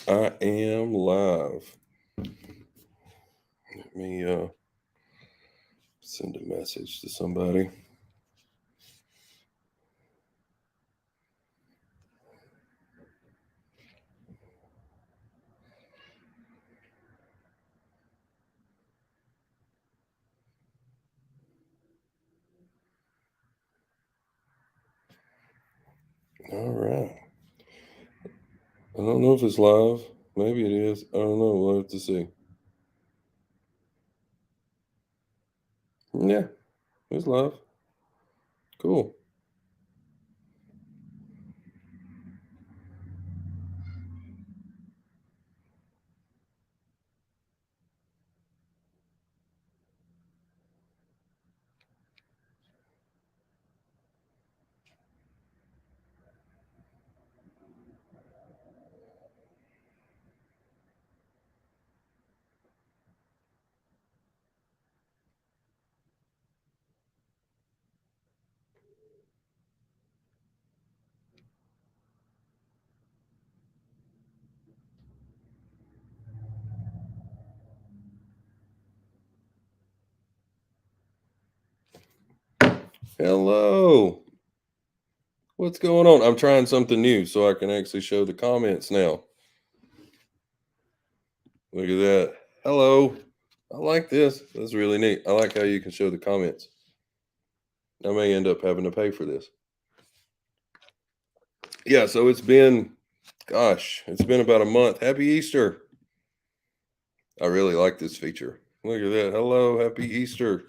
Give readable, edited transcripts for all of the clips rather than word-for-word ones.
I am live. Let me send a message to somebody. All right. I don't know if it's live. Maybe it is. I don't know. We'll have to see. Yeah, it's live. Cool. Hello. What's going on? I'm trying something new so I can actually show the comments now. Look at that. Hello. I like this. That's really neat. I like how you can show the comments. I may end up having to pay for this. Yeah, so it's been about a month. Happy Easter. I really like this feature. Look at that. Hello, happy Easter.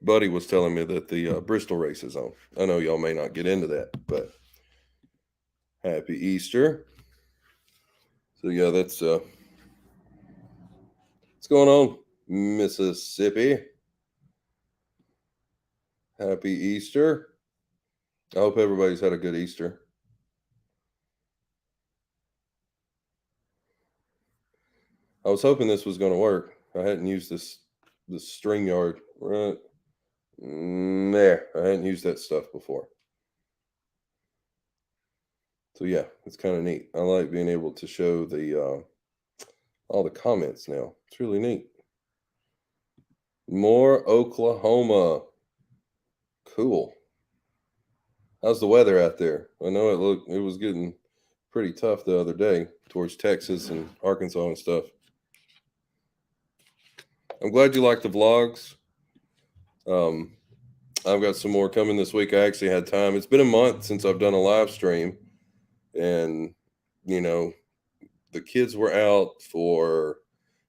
Buddy was telling me that the Bristol race is on. I know y'all may not get into that, but happy Easter. So yeah, that's what's going on, Mississippi. Happy Easter. I hope everybody's had a good Easter. I was hoping this was going to work. I hadn't used this StreamYard right there. I hadn't used that stuff before. So yeah, it's kind of neat. I like being able to show the all the comments now. It's really neat. More Oklahoma. Cool. How's the weather out there? I know it was getting pretty tough the other day towards Texas and Arkansas and stuff. I'm glad you like the vlogs. Um, I've got some more coming this week. I actually had time. It's been a month since I've done a live stream, and you know the kids were out for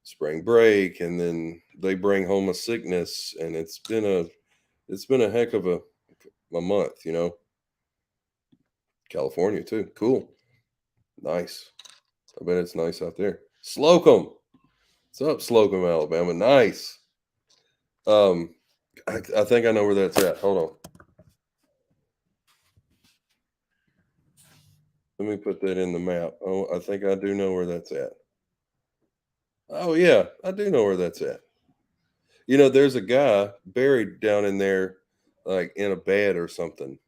spring break, and then they bring home a sickness, and it's been a heck of a month. California too. Cool, nice. I bet it's nice out there. Slocum, what's up, Slocum, Alabama? Nice. Um, I think I know where that's at. Hold on. Let me put that in the map. Oh, I think I do know where that's at. Oh yeah, I do know where that's at. There's a guy buried down in there, like in a bed or something.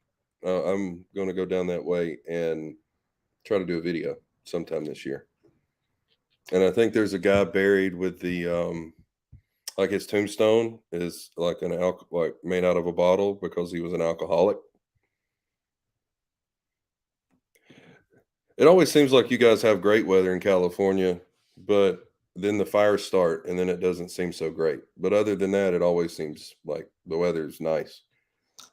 I'm going to go down that way and try to do a video sometime this year. And I think there's a guy buried with like his tombstone is like like made out of a bottle because he was an alcoholic. It always seems like you guys have great weather in California, but then the fires start and then it doesn't seem so great. But other than that, it always seems like the weather's nice.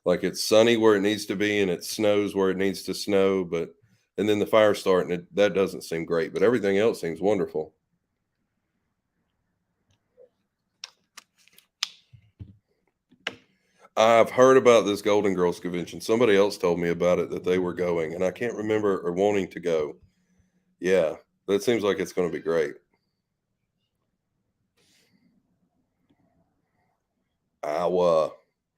Like it's sunny where it needs to be and it snows where it needs to snow, but and then the fires start and that doesn't seem great, but everything else seems wonderful. I've heard about this Golden Girls convention. Somebody else told me about it that they were going, and I can't remember or wanting to go. Yeah, that seems like it's going to be great. Iowa,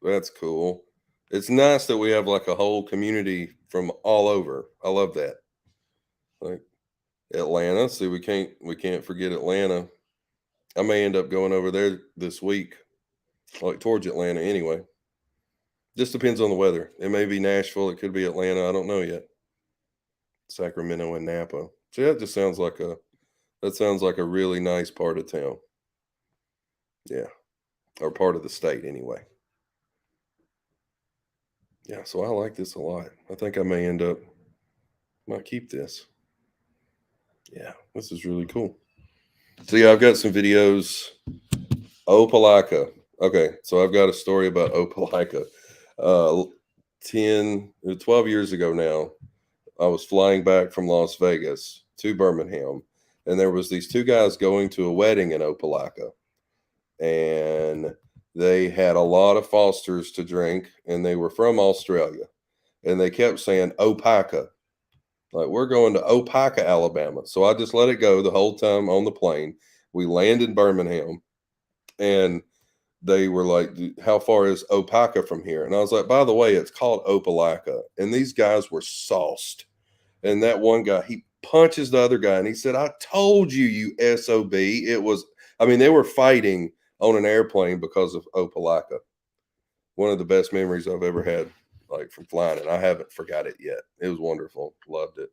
that's cool. It's nice that we have like a whole community from all over. I love that. Like Atlanta. See, we can't forget Atlanta. I may end up going over there this week, like towards Atlanta anyway. Just depends on the weather. It may be Nashville. It could be Atlanta. I don't know yet. Sacramento and Napa. See, that sounds like a really nice part of town. Yeah, or part of the state anyway. Yeah, so I like this a lot. I think I might keep this. Yeah, this is really cool. So yeah, I've got some videos. Opelika. Okay, so I've got a story about Opelika. 12 years ago now, I was flying back from Las Vegas to Birmingham, and there was these two guys going to a wedding in Opelika, and they had a lot of Fosters to drink, and they were from Australia, and they kept saying Opaka, like we're going to Opaka, Alabama. So I just let it go the whole time on the plane. We landed in Birmingham, and they were like, how far is Opaka from here? And I was like, by the way, it's called Opelika. And these guys were sauced. And that one guy, he punches the other guy and he said, I told you, you SOB. It was, I mean, they were fighting on an airplane because of Opelika. One of the best memories I've ever had, like from flying, and I haven't forgot it yet. It was wonderful. Loved it.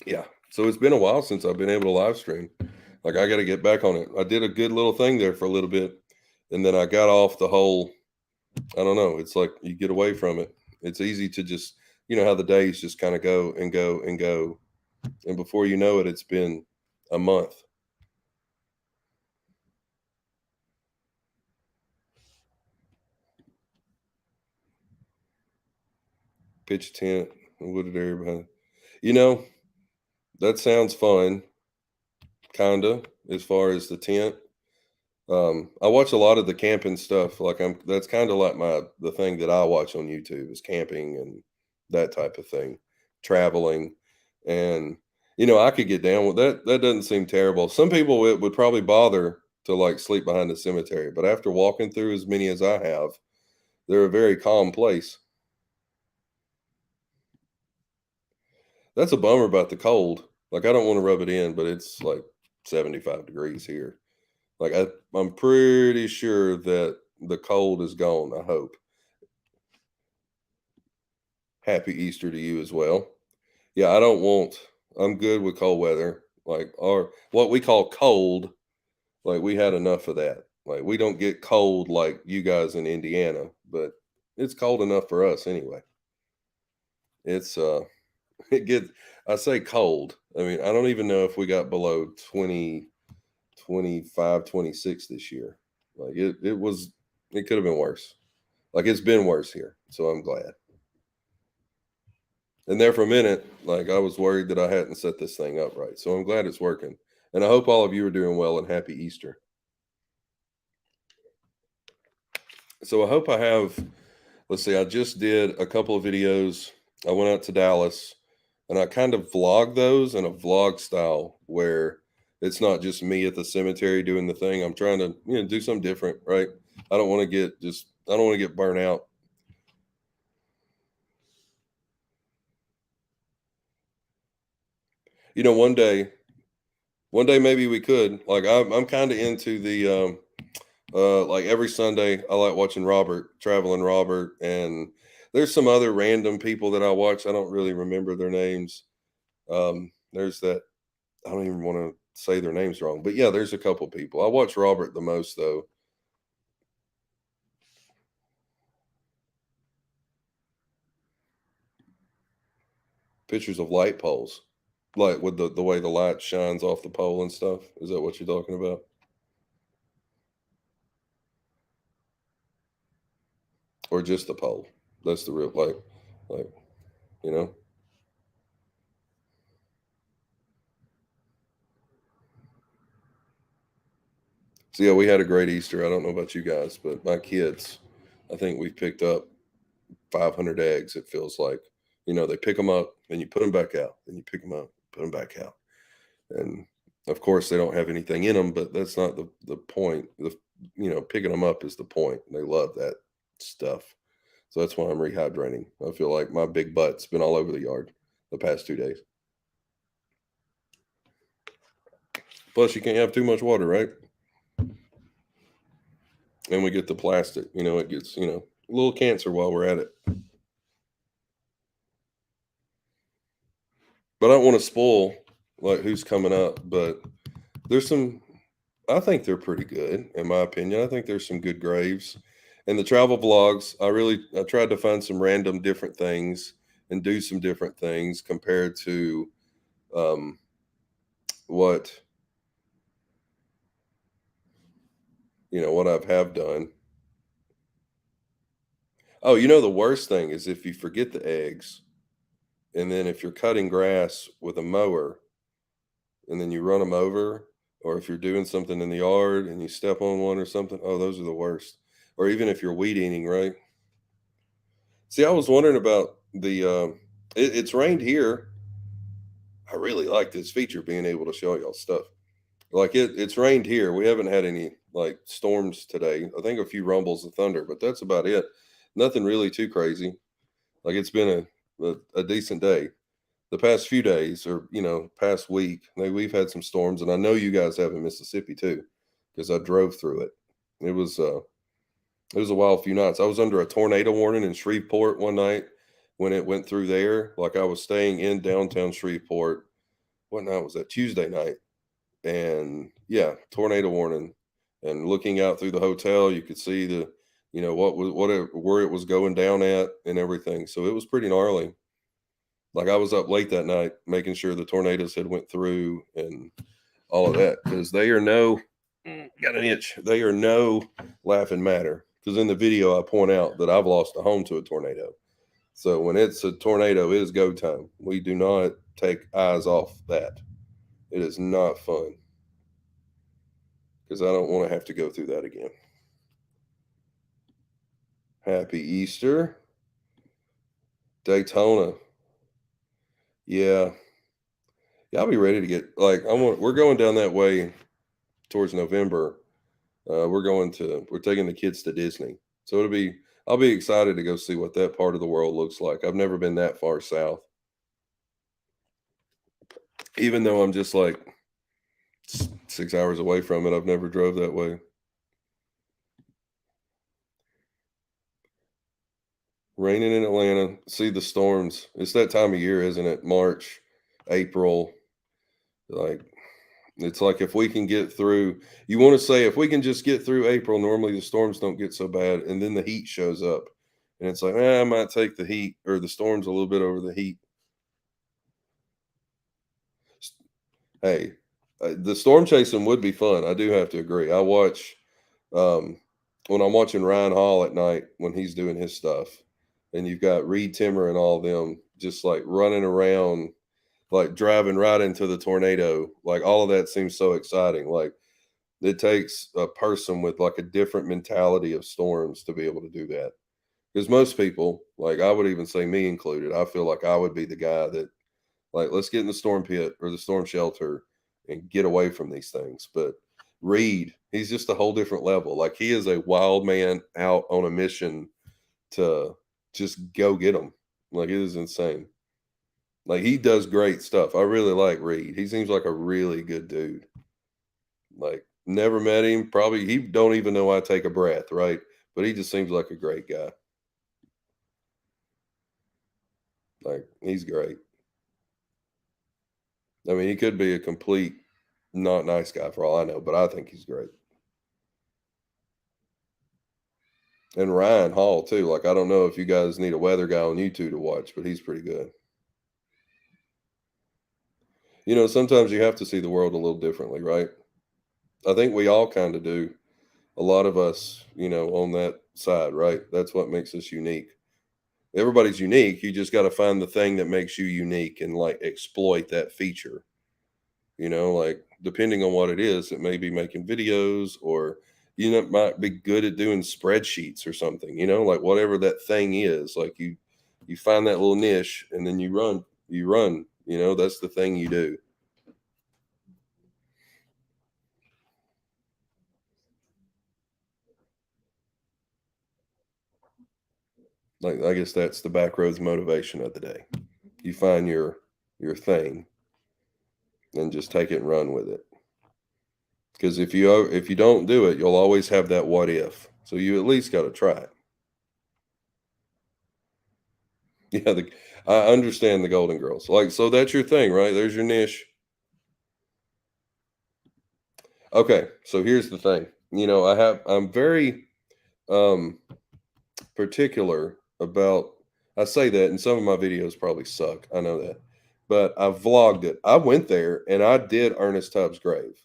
Yeah. So it's been a while since I've been able to live stream. Like I got to get back on it. I did a good little thing there for a little bit, and then I got off the whole. I don't know. It's like you get away from it. It's easy to just, how the days just kind of go and go and go, and before you know it, it's been a month. Pitch tent, wooded area behind. You know, that sounds fun, kinda, as far as the tent. I watch a lot of the camping stuff. Like that's kind of like the thing that I watch on YouTube is camping and that type of thing, traveling, and I could get down with that. That doesn't seem terrible. Some people it would probably bother to like sleep behind the cemetery, but after walking through as many as I have, they're a very calm place. That's a bummer about the cold. Like I don't want to rub it in, but it's like 75 degrees here. Like I'm pretty sure that the cold is gone. I hope. Happy Easter to you as well. Yeah, I don't want. I'm good with cold weather. Like or what we call cold. Like we had enough of that. Like we don't get cold like you guys in Indiana, but it's cold enough for us anyway. It's it gets. I say cold. I mean, I don't even know if we got below 20, 25, 26 this year. Like it could have been worse. Like it's been worse here. So I'm glad. And there for a minute, like I was worried that I hadn't set this thing up right. So I'm glad it's working. And I hope all of you are doing well and happy Easter. So I hope I have, let's see, I just did a couple of videos. I went out to Dallas and I kind of vlog those in a vlog style where it's not just me at the cemetery doing the thing. I'm trying to, do something different, right? I don't want to get burnt out. You know, one day maybe we could. Like I'm kind of into the like every Sunday I like watching Robert, Traveling Robert, and there's some other random people that I watch. I don't really remember their names. There's that I don't even want to say their names wrong, but yeah, there's a couple people. I watch Robert the most though. Pictures of light poles, like with the way the light shines off the pole and stuff. Is that what you're talking about? Or just the pole? That's the real like you know. So yeah, we had a great Easter. I don't know about you guys, but my kids, I think we've picked up 500 eggs. It feels like, they pick them up and you put them back out, and you pick them up, put them back out, and of course they don't have anything in them, but that's not the point. Picking them up is the point. They love that stuff, so that's why I'm rehydrating. I feel like my big butt's been all over the yard the past 2 days. Plus, you can't have too much water, right? And we get the plastic. It gets a little cancer while we're at it. But I don't want to spoil like who's coming up. But there's some. I think they're pretty good, in my opinion. I think there's some good graves. And the travel vlogs, I tried to find some random different things and do some different things compared to um, what what I've have done. Oh, the worst thing is if you forget the eggs, and then if you're cutting grass with a mower and then you run them over, or if you're doing something in the yard and you step on one or something, oh, those are the worst. Or even if you're weed eating, right? See, I was wondering about it's rained here. I really like this feature being able to show y'all stuff. Like it's rained here. We haven't had any like storms today. I think a few rumbles of thunder, but that's about it. Nothing really too crazy. Like it's been a decent day. The past few days, or past week, we've had some storms, and I know you guys have in Mississippi too, because I drove through it. It was it was a wild few nights. I was under a tornado warning in Shreveport one night when it went through there. Like I was staying in downtown Shreveport. What night was that? Tuesday night. And yeah, tornado warning. And looking out through the hotel, you could see where it was going down at and everything. So it was pretty gnarly. Like I was up late that night making sure the tornadoes had went through and all of that, because they are no got an itch. They are no laughing matter. Because in the video I point out that I've lost a home to a tornado. So when it's a tornado, it is go time. We do not take eyes off that. It is not fun, because I don't want to have to go through that again. Happy Easter. Daytona. Yeah. Yeah, I'll be ready to get like we're going down that way towards November. We're taking the kids to Disney. So I'll be excited to go see what that part of the world looks like. I've never been that far south. Even though I'm just like 6 hours away from it, I've never drove that way. Raining in Atlanta, see the storms. It's that time of year, isn't it? March, April. Like it's like if we can get through, you want to say if we can just get through April, normally the storms don't get so bad, and then the heat shows up, and it's like, I might take the heat or the storms a little bit over the heat. Hey, the storm chasing would be fun. I do have to agree. I watch um, when I'm watching Ryan Hall at night when he's doing his stuff, and you've got Reed Timmer and all of them just like running around, like driving right into the tornado. Like all of that seems so exciting. Like it takes a person with like a different mentality of storms to be able to do that. Because most people, like I would even say me included, I feel like I would be the guy that like, let's get in the storm pit or the storm shelter and get away from these things. But Reed, he's just a whole different level. Like he is a wild man out on a mission to just go get them. Like it is insane. Like he does great stuff. I really like Reed. He seems like a really good dude. Like never met him. Probably he don't even know I take a breath, right? But he just seems like a great guy. Like he's great. I mean, he could be a complete not nice guy for all I know, but I think he's great. And Ryan Hall too. Like I don't know if you guys need a weather guy on YouTube to watch, but he's pretty good. Sometimes you have to see the world a little differently, right? I think we all kind of do. A lot of us, on that side, right? That's what makes us unique. Everybody's unique. You just got to find the thing that makes you unique and like exploit that feature. Like depending on what it is, it may be making videos or it might be good at doing spreadsheets or something, like whatever that thing is, like you find that little niche and then you run, that's the thing you do. Like I guess that's the backroads motivation of the day. You find your thing and just take it and run with it. Because if you don't do it, you'll always have that what if. So you at least got to try it. Yeah, I understand the Golden Girls. Like, so that's your thing, right? There's your niche. Okay, so here's the thing. I'm very um particular about. I say that, and some of my videos probably suck. I know that, but I vlogged it. I went there and I did Ernest Tubbs' grave.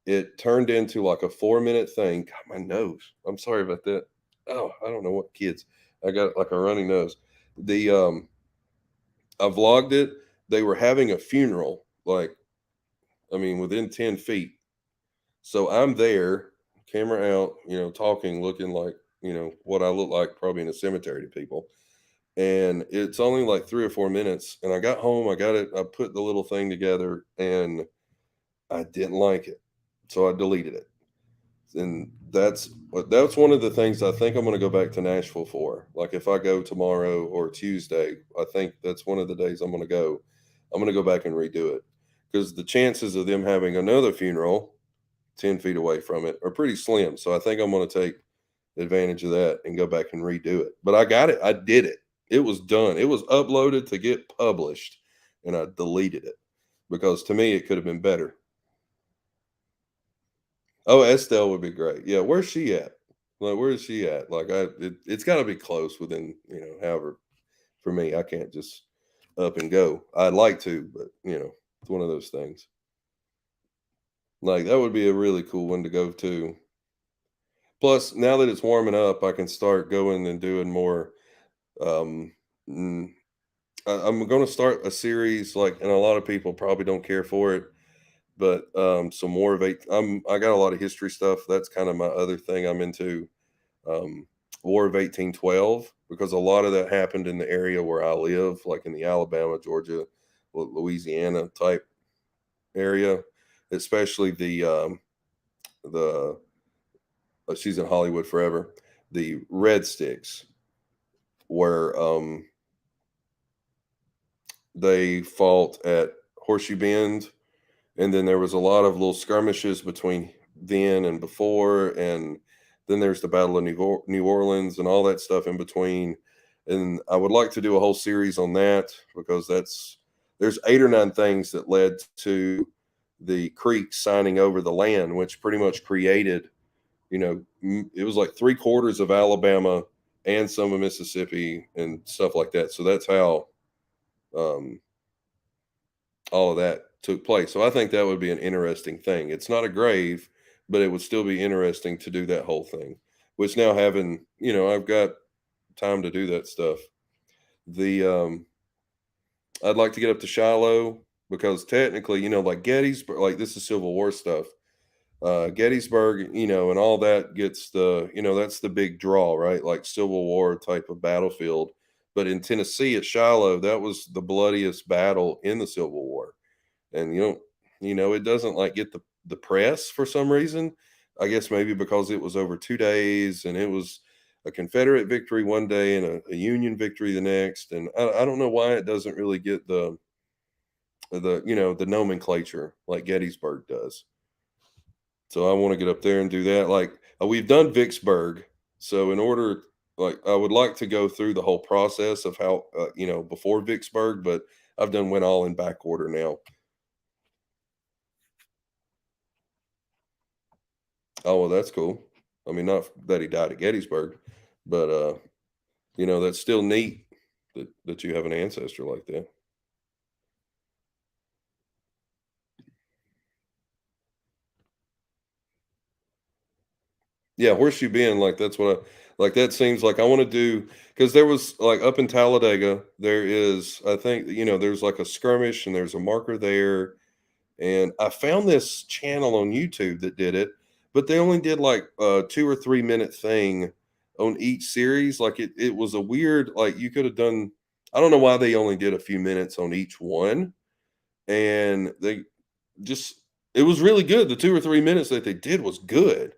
It turned into like a 4-minute thing. God, my nose. I'm sorry about that. Oh, I don't know what kids. I got like a runny nose. The I vlogged it. They were having a funeral, like, I mean, within 10 feet. So I'm there, camera out, talking, looking like, what I look like probably in a cemetery to people. And it's only like 3 or 4 minutes. And I got home, I got it, I put the little thing together and I didn't like it. So I deleted it. And that's one of the things I think I'm going to go back to Nashville for. Like if I go tomorrow or Tuesday, I think that's one of the days I'm going to go. I'm going to go back and redo it because the chances of them having another funeral 10 feet away from it are pretty slim. So I think I'm going to take advantage of that and go back and redo it. But I got it. I did it. It was done. It was uploaded to get published and I deleted it because to me it could have been better. Oh, Estelle would be great. Yeah, where's she at? Like, where is she at? Like, it's got to be close within, however. For me, I can't just up and go. I'd like to, but it's one of those things. Like, that would be a really cool one to go to. Plus, now that it's warming up, I can start going and doing more. Um, mm, I'm going to start a series, like, and a lot of people probably don't care for it, but some more of eight. I got a lot of history stuff. That's kind of my other thing I'm into. um, War of 1812 because a lot of that happened in the area where I live, like in the Alabama, Georgia, Louisiana type area, especially the she's in Hollywood forever, the Red Sticks, where they fought at Horseshoe Bend, and then there was a lot of little skirmishes between then and before, and then there's the Battle of New Orleans and all that stuff in between. And I would like to do a whole series on that because there's 8 or 9 things that led to the Creek signing over the land, which pretty much created, it was like 3/4 of Alabama and some of Mississippi and stuff like that. So that's how um, all of that took place. So I think that would be an interesting thing. It's not a grave, but it would still be interesting to do that whole thing. Which now having, I've got time to do that stuff. The I'd like to get up to Shiloh because technically, like Gettysburg, like this is Civil War stuff. Gettysburg, and all that gets that's the big draw, right? Like Civil War type of battlefield. But in Tennessee at Shiloh, that was the bloodiest battle in the Civil War, and it doesn't like get the press for some reason. I guess maybe because it was over 2 days and it was a Confederate victory one day and a Union victory the next, and I don't know why it doesn't really get the nomenclature like Gettysburg does. So I want to get up there and do that. Like we've done Vicksburg, so in order, like I would like to go through the whole process of how before Vicksburg, but I've done went all in back order now. Oh, well, that's cool. I mean, not that he died at Gettysburg, but that's still neat that you have an ancestor like that. Yeah, Horseshoe Bend, like that's what I like. That seems like I want to do because there was like up in Talladega, there is I think there's like a skirmish and there's a marker there, and I found this channel on YouTube that did it, but they only did like a 2 or 3 minute thing on each series. Like it was a weird, like you could have done. I don't know why they only did a few minutes on each one, and they just it was really good. The 2 or 3 minutes that they did was good,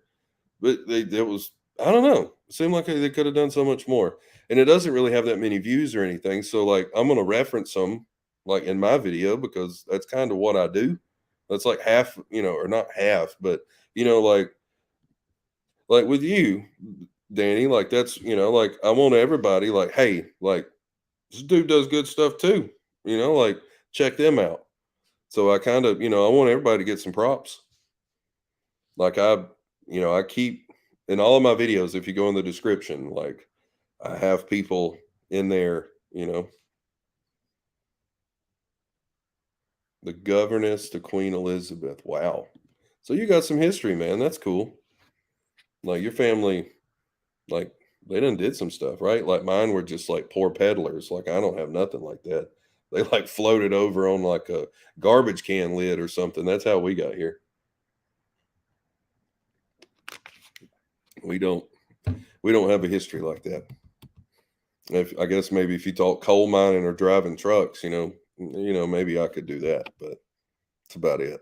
but there was I don't know. It seemed like they could have done so much more, and it doesn't really have that many views or anything. So like I'm gonna reference them like in my video because that's kind of what I do. That's like half, or not half, but like with you, Danny, like that's like I want everybody like, hey, like This dude does good stuff too. Like check them out. So I kind of, I want everybody to get some props. Like I keep in all of my videos, if you go in the description, like I have people in there, the governess to Queen Elizabeth. Wow. So you got some history, man. That's cool. Like your family, like they done did some stuff, right? Like mine were just like poor peddlers. Like I don't have nothing like that. They like floated over on like a garbage can lid or something. That's how we got here. We don't we don't have a history like that. If I guess maybe if you talk coal mining or driving trucks, maybe I could do that, but that's about it.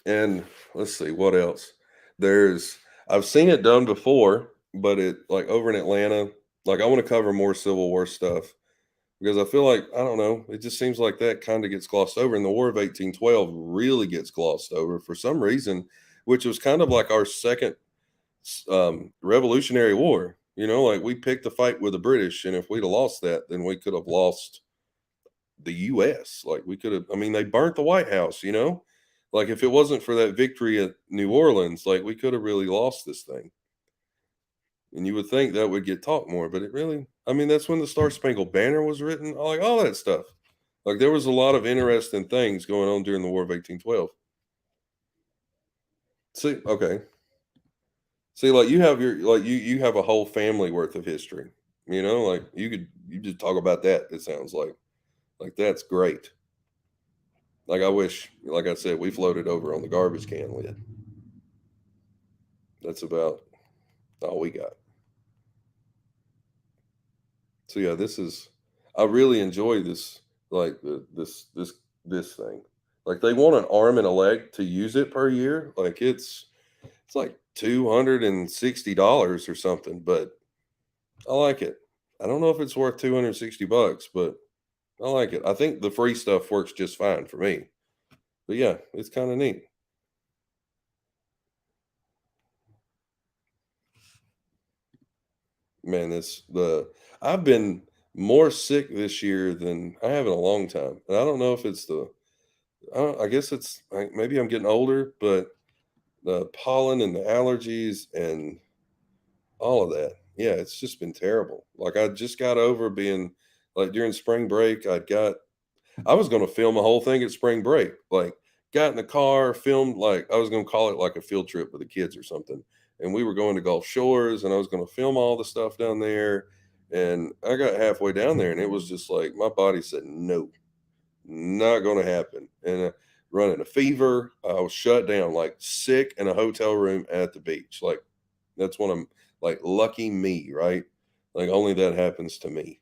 And let's see what else. There's I've seen it done before, but it like over in Atlanta, like I want to cover more Civil War stuff because I feel like I don't know, it just seems like that kind of gets glossed over and the War of 1812 really gets glossed over for some reason, which was kind of like our second Revolutionary War. Like we picked a fight with the British, and if we'd have lost that, then we could have lost the U.S. Like we could have. I mean, they burnt the White House. Like if it wasn't for that victory at New Orleans, like we could have really lost this thing. And you would think that would get talked more, but it really. I mean, that's when the Star Spangled Banner was written. Like all that stuff. Like there was a lot of interesting things going on during the War of 1812. See, okay. See, like you have you have a whole family worth of history. Like you just talk about that. It sounds like that's great. Like I wish, like I said, we floated over on the garbage can lid. That's about all we got. So yeah, this is I really enjoy this like this thing. Like they want an arm and a leg to use it per year. Like it's like $260 or something, but I like it. I don't know if it's worth 260 bucks, but I like it. I think the free stuff works just fine for me. But yeah, it's kind of neat. Man, this the I've been more sick this year than I have in a long time. And I don't know if it's I guess it's like maybe I'm getting older, but the pollen and the allergies and all of that. Yeah, it's just been terrible. Like I just got over being like during spring break, I was going to film a whole thing at spring break. Like, got in the car, filmed like I was going to call it like a field trip with the kids or something. And we were going to Gulf Shores, and I was going to film all the stuff down there. And I got halfway down there, and it was just like my body said, "No, not going to happen." And running a fever, I was shut down, like sick in a hotel room at the beach. Like that's one of like lucky me, right? Like only that happens to me.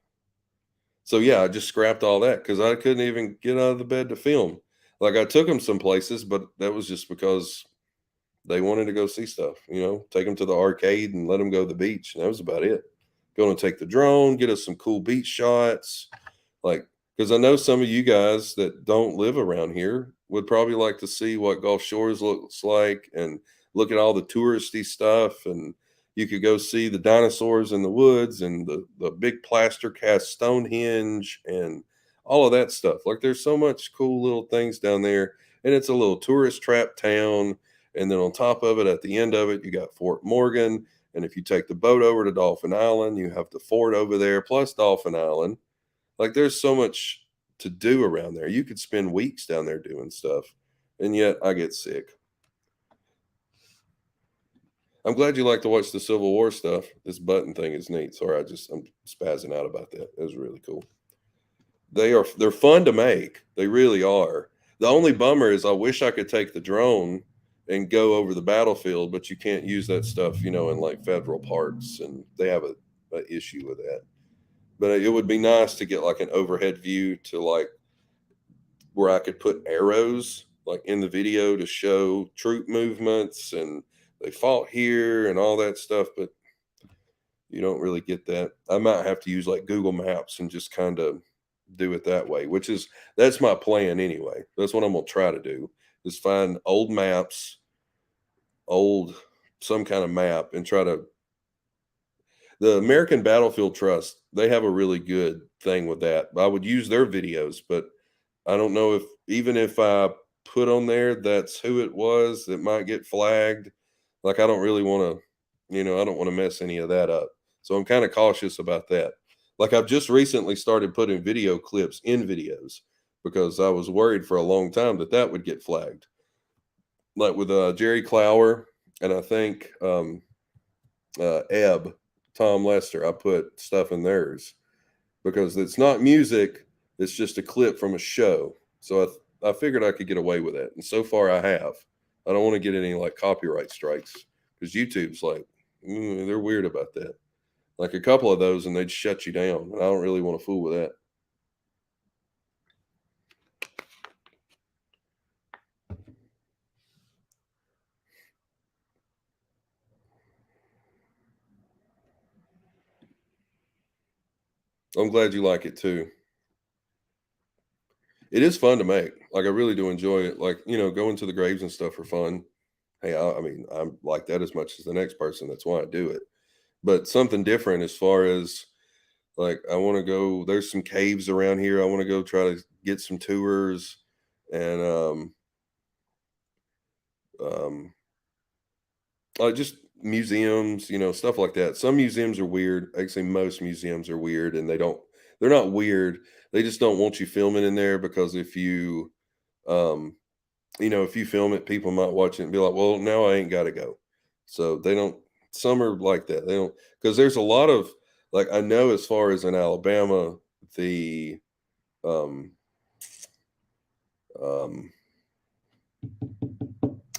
So yeah, I just scrapped all that because I couldn't even get out of the bed to film. Like I took them some places, but that was just because they wanted to go see stuff. Take them to the arcade and let them go to the beach, and that was about it. Going to take the drone, get us some cool beach shots, like because I know some of you guys that don't live around here would probably like to see what Gulf Shores looks like and look at all the touristy stuff. And you could go see the dinosaurs in the woods and the big plaster cast Stonehenge and all of that stuff. Like there's so much cool little things down there. And it's a little tourist trap town. And then on top of it, at the end of it, you got Fort Morgan. And if you take the boat over to Dolphin Island, you have the fort over there plus Dolphin Island. Like there's so much to do around there. You could spend weeks down there doing stuff. And yet I get sick. I'm glad you like to watch the Civil War stuff. This button thing is neat. Sorry, I'm spazzing out about that. It was really cool. They're fun to make. They really are. The only bummer is I wish I could take the drone and go over the battlefield, but you can't use that stuff, in like federal parks, and they have a issue with that. But it would be nice to get like an overhead view to like where I could put arrows like in the video to show troop movements and they fought here and all that stuff, but you don't really get that. I might have to use like Google Maps and just kind of do it that way, that's my plan anyway. That's what I'm gonna try to do is find old maps, old some kind of map and try to The American Battlefield Trust, they have a really good thing with that. I would use their videos, but I don't know if even if I put on there that's who it was, it might get flagged. Like I don't really want to, I don't want to mess any of that up. So I'm kind of cautious about that. Like I've just recently started putting video clips in videos because I was worried for a long time that that would get flagged. Like with Jerry Clower and I think Ebb, Tom Lester, I put stuff in theirs because it's not music, it's just a clip from a show. So I figured I could get away with it. And so far I have. I don't want to get any like copyright strikes because YouTube's like, they're weird about that. Like a couple of those and they'd shut you down. And I don't really want to fool with that. I'm glad you like it too. It is fun to make. Like I really do enjoy it. Like, going to the graves and stuff for fun. Hey, I mean, I'm like that as much as the next person. That's why I do it. But something different as far as like I want to go. There's some caves around here. I want to go try to get some tours and um just museums, stuff like that. Some museums are weird. Actually, most museums are weird, and they're not weird. They just don't want you filming in there because um, if you film it, people might watch it and be like, "Well, now I ain't got to go." So they don't. Some are like that. They don't because there's a lot of like I know as far as in Alabama, the um um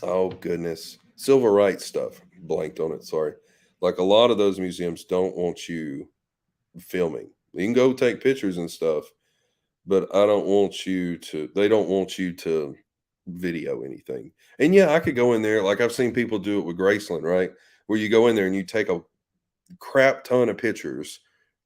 oh goodness, civil rights stuff. Blanked on it. Sorry. Like a lot of those museums don't want you filming. You can go take pictures and stuff, but I don't want you to. They don't want you to video anything. And yeah, I could go in there. Like I've seen people do it with Graceland, right? Where you go in there and you take a crap ton of pictures,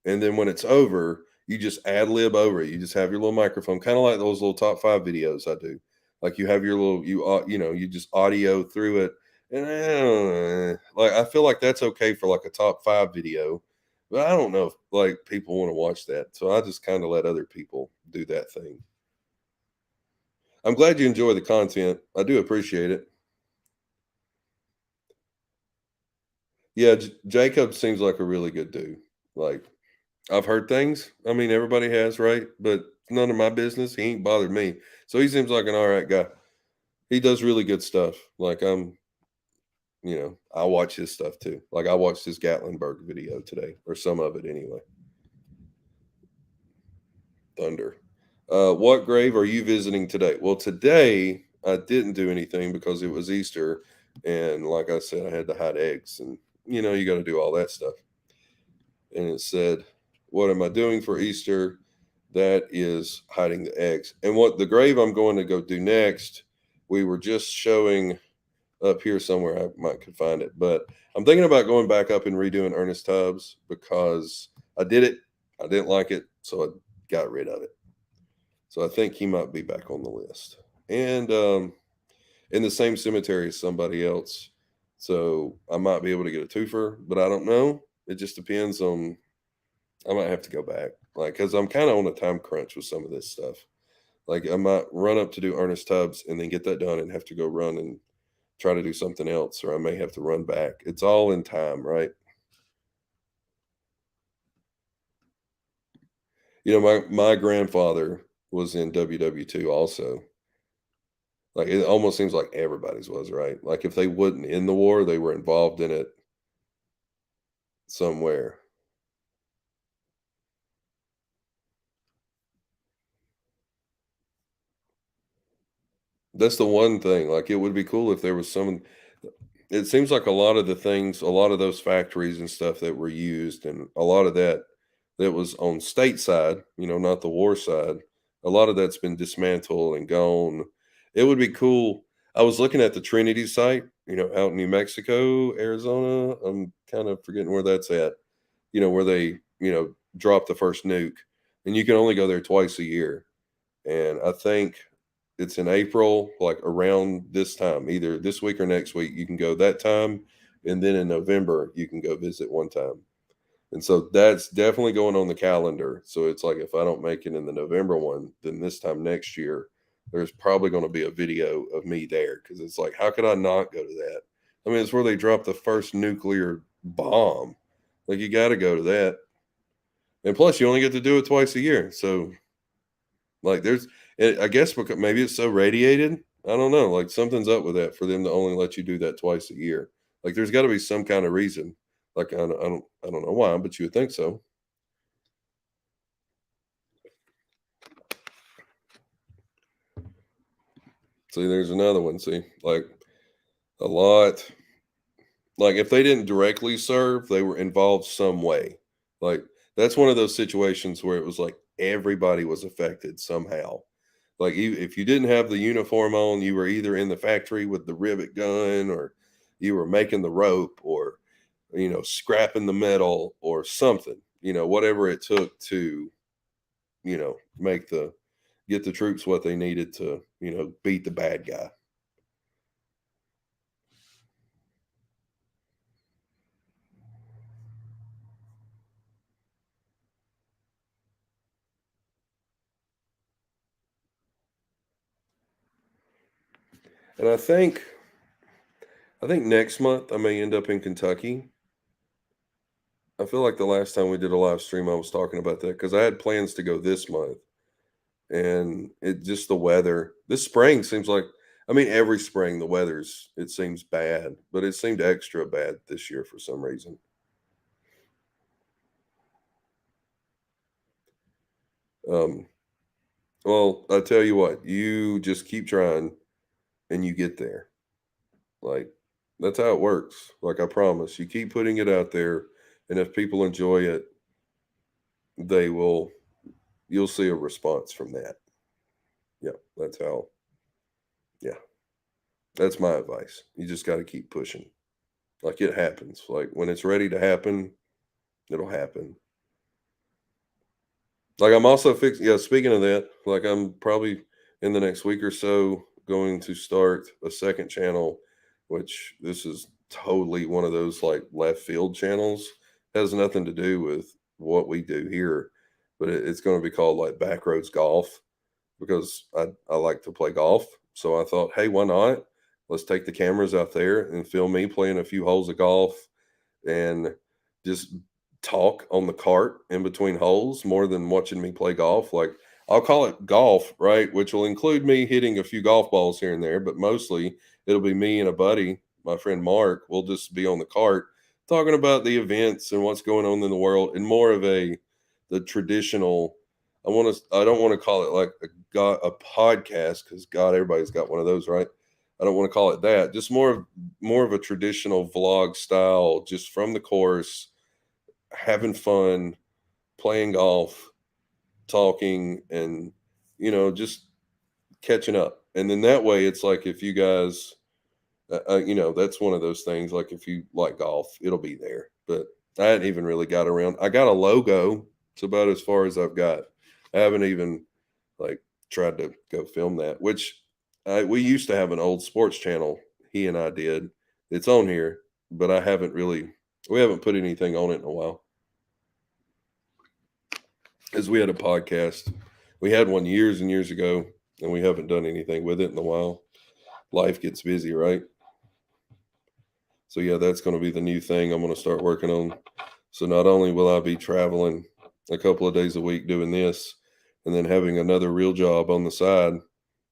and then when it's over, you just ad lib over it. You just have your little microphone, kind of like those little top five videos I do. Like you have your little you just audio through it, and like I feel like that's okay for like a top five video, but I don't know if like people want to watch that, so I just kind of let other people do that thing. I'm glad you enjoy the content. I do appreciate it. Yeah, Jacob seems like a really good dude. Like I've heard things. I mean, everybody has, right? But it's none of my business. He ain't bothered me. So he seems like an all right guy. He does really good stuff. Like I watch his stuff too. Like I watched his Gatlinburg video today, or some of it anyway. Thunder. What grave are you visiting today? Well, today I didn't do anything because it was Easter, and like I said, I had to hide eggs, and you got to do all that stuff. And it said, "What am I doing for Easter?" That is hiding the eggs. And what the grave I'm going to go do next, we were just showing up here somewhere. I might could find it, but I'm thinking about going back up and redoing Ernest Tubbs because I did it. I didn't like it, so I got rid of it. So I think he might be back on the list. And in the same cemetery as somebody else. So I might be able to get a twofer, but I don't know. It just depends on I might have to go back, like, because I'm kind of on a time crunch with some of this stuff. Like, I might run up to do Ernest Tubbs and then get that done and have to go run and try to do something else, or I may have to run back. It's all in time, right? My grandfather was in WW2 also. Like, it almost seems like everybody's was, right? Like, if they wasn't in the war, they were involved in it somewhere. That's the one thing. Like, it would be cool if there was some. It seems like a lot of the things, a lot of those factories and stuff that were used, and a lot of that was on state side, not the war side. A lot of that's been dismantled and gone. It would be cool. I was looking at the Trinity site, out in New Mexico, Arizona. I'm kind of forgetting where that's at. Where they, dropped the first nuke, and you can only go there twice a year. And I think it's in April, like around this time, either this week or next week. You can go that time, and then in November you can go visit one time. And so that's definitely going on the calendar. So it's like if I don't make it in the November one, then this time next year, there's probably going to be a video of me there because it's like, how could I not go to that? I mean, it's where they dropped the first nuclear bomb. Like, you got to go to that. And plus, you only get to do it twice a year. So, like, I guess because maybe it's so radiated. I don't know. Like, something's up with that for them to only let you do that twice a year. Like, there's got to be some kind of reason. Like, I don't know why, but you would think so. See, there's another one. See, like a lot, like if they didn't directly serve, they were involved some way. Like that's one of those situations where it was like everybody was affected somehow. Like if you didn't have the uniform on, you were either in the factory with the rivet gun, or you were making the rope, or scrapping the metal or something. Whatever it took to make the get the troops what they needed to beat the bad guy. And I think next month I may end up in Kentucky. I feel like the last time we did a live stream, I was talking about that because I had plans to go this month, and it just the weather. This spring seems like, I mean, every spring the weather's it seems bad, but it seemed extra bad this year for some reason. Um, well, I tell you what, you just keep trying, and you get there. Like that's how it works. Like I promise, you keep putting it out there, and if people enjoy it, they will you'll see a response from that. Yeah, that's how yeah, that's my advice. You just gotta keep pushing. Like, it happens. Like, when it's ready to happen, it'll happen. Like, I'm also speaking of that, like, I'm probably in the next week or so going to start a second channel, which this is totally one of those, like, left field channels. Has nothing to do with what we do here, but it's gonna be called, like, Backroads Golf. Because I like to play golf. So I thought, hey, why not? Let's take the cameras out there and film me playing a few holes of golf and just talk on the cart in between holes more than watching me play golf. Like I'll call it golf, right? Which will include me hitting a few golf balls here and there, but mostly it'll be me and a buddy, my friend Mark. We'll just be on the cart talking about the events and what's going on in the world and more of the traditional. I don't want to call it like a podcast because God, everybody's got one of those, right? I don't want to call it that. Just more of a traditional vlog style, just from the course, having fun, playing golf, talking, and just catching up. And then that way, it's like if you guys, that's one of those things. Like if you like golf, it'll be there. But I hadn't even really got around. I got a logo. It's about as far as I've got. I haven't even like tried to go film that. Which we used to have an old sports channel. He and I did. It's on here, but I haven't really. We haven't put anything on it in a while. As we had a podcast. We had one years and years ago, and we haven't done anything with it in a while. Life gets busy, right? So yeah, that's going to be the new thing I'm going to start working on. So not only will I be traveling a couple of days a week doing this, and then having another real job on the side,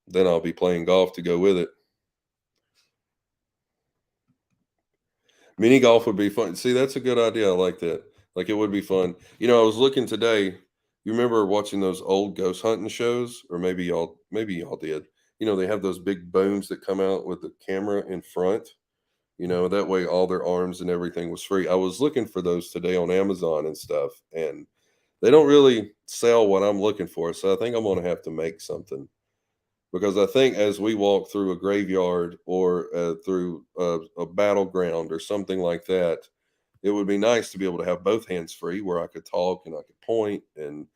then I'll be playing golf to go with it. Mini golf would be fun. See, that's a good idea. I like that. Like it would be fun. I was looking today. You remember watching those old ghost hunting shows, or maybe y'all did. They have those big booms that come out with the camera in front. That way all their arms and everything was free. I was looking for those today on Amazon and stuff, and they don't really sell what I'm looking for. So I think I'm gonna have to make something because I think as we walk through a graveyard or through a battleground or something like that, it would be nice to be able to have both hands free where I could talk and I could point and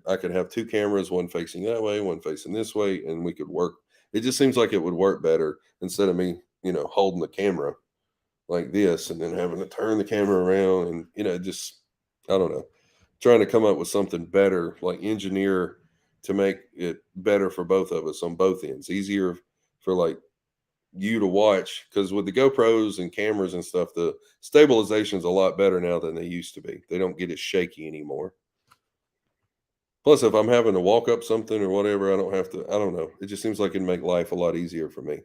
I could have two cameras, one facing that way, one facing this way, and we could work. It just seems like it would work better instead of me, holding the camera. like this, and then having to turn the camera around, and just I don't know, trying to come up with something better, like engineer to make it better for both of us on both ends, easier for like you to watch, because with the GoPros and cameras and stuff, the stabilization's a lot better now than they used to be. They don't get as shaky anymore. Plus, if I'm having to walk up something or whatever, I don't have to. I don't know. It just seems like it'd make life a lot easier for me.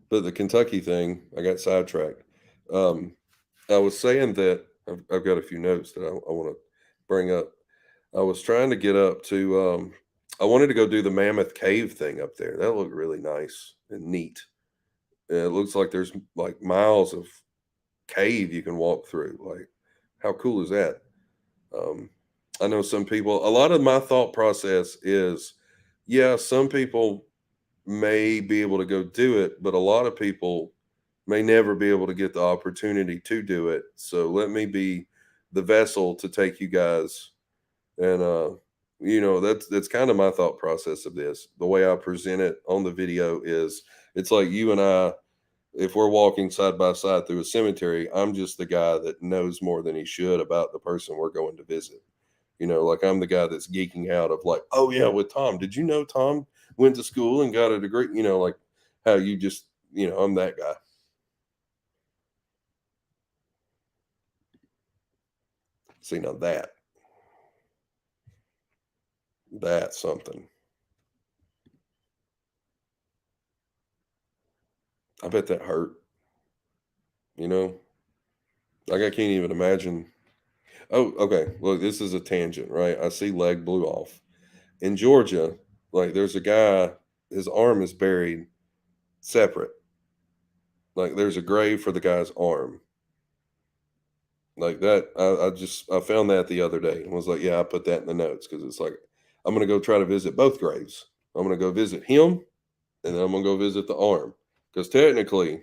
But the Kentucky thing, I got sidetracked. Um, I was saying that I've got a few notes that I want to bring up. I was trying to get up to. I wanted to go do the Mammoth Cave thing up there. That looked really nice and neat. It looks like there's like miles of cave you can walk through. Like, how cool is that? Um, I know some people. A lot of my thought process is, yeah, some people may be able to go do it, but a lot of people may never be able to get the opportunity to do it. So let me be the vessel to take you guys. And that's kind of my thought process of this. The way I present it on the video is, it's like you and I, if we're walking side by side through a cemetery, I'm just the guy that knows more than he should about the person we're going to visit. Like I'm the guy that's geeking out of like, oh yeah, with Tom. Did you know Tom went to school and got a degree? Like how you just, I'm that guy. See, now that's something. I bet that hurt, you know? Like I can't even imagine. Oh, okay. Look, this is a tangent, right? I see leg blew off. In Georgia, like there's a guy, his arm is buried separate. Like there's a grave for the guy's arm. Like that, I found that the other day and was like, yeah, I put that in the notes because it's like I'm gonna go try to visit both graves. I'm gonna go visit him, and then I'm gonna go visit the arm, because technically,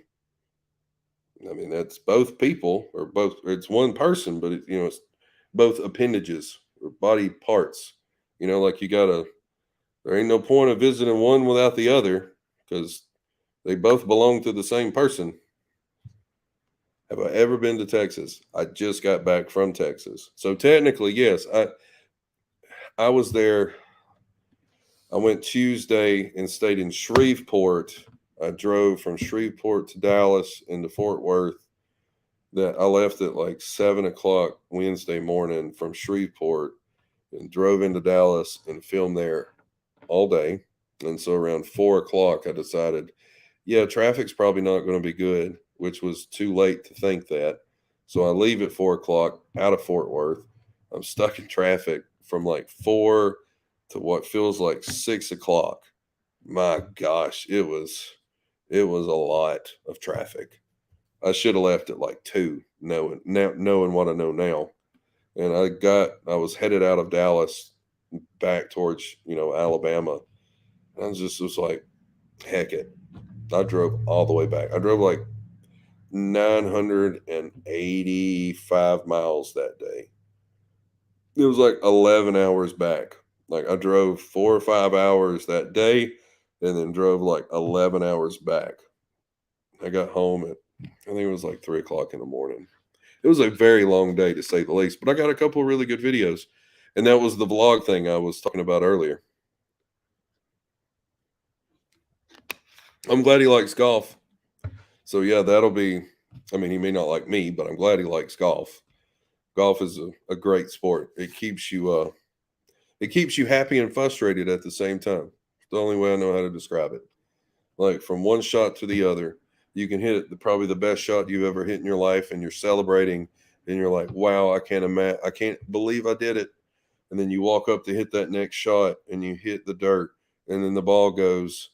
I mean that's both people or both. It's one person, but it's both appendages or body parts. Like you gotta. There ain't no point of visiting one without the other because they both belong to the same person. Have I ever been to Texas? I just got back from Texas. So technically, yes, I was there. I went Tuesday and stayed in Shreveport. I drove from Shreveport to Dallas into Fort Worth. That I left at like 7 o'clock Wednesday morning from Shreveport and drove into Dallas and filmed there all day. And so around 4 o'clock, I decided, yeah, traffic's probably not going to be good, which was too late to think that. So I leave at 4 o'clock out of Fort Worth. I'm stuck in traffic from like 4 to what feels like 6 o'clock. My gosh, it was a lot of traffic. I should have left at like 2, knowing what I know now. And I was headed out of Dallas back towards Alabama. And I was like, heck it. I drove all the way back. I drove like 985 miles that day. It was like 11 hours back. Like I drove 4 or 5 hours that day and then drove like 11 hours back. I got home at, I think it was like 3 o'clock in the morning. It was a very long day to say the least, but I got a couple of really good videos. And that was the vlog thing I was talking about earlier. I'm glad he likes golf. So yeah, that'll be, I mean, he may not like me, but I'm glad he likes golf. Golf is a great sport. It keeps you happy and frustrated at the same time. It's the only way I know how to describe it. Like from one shot to the other, you can hit probably the best shot you've ever hit in your life, and you're celebrating, and you're like, "Wow, I can't believe I did it." And then you walk up to hit that next shot, and you hit the dirt, and then the ball goes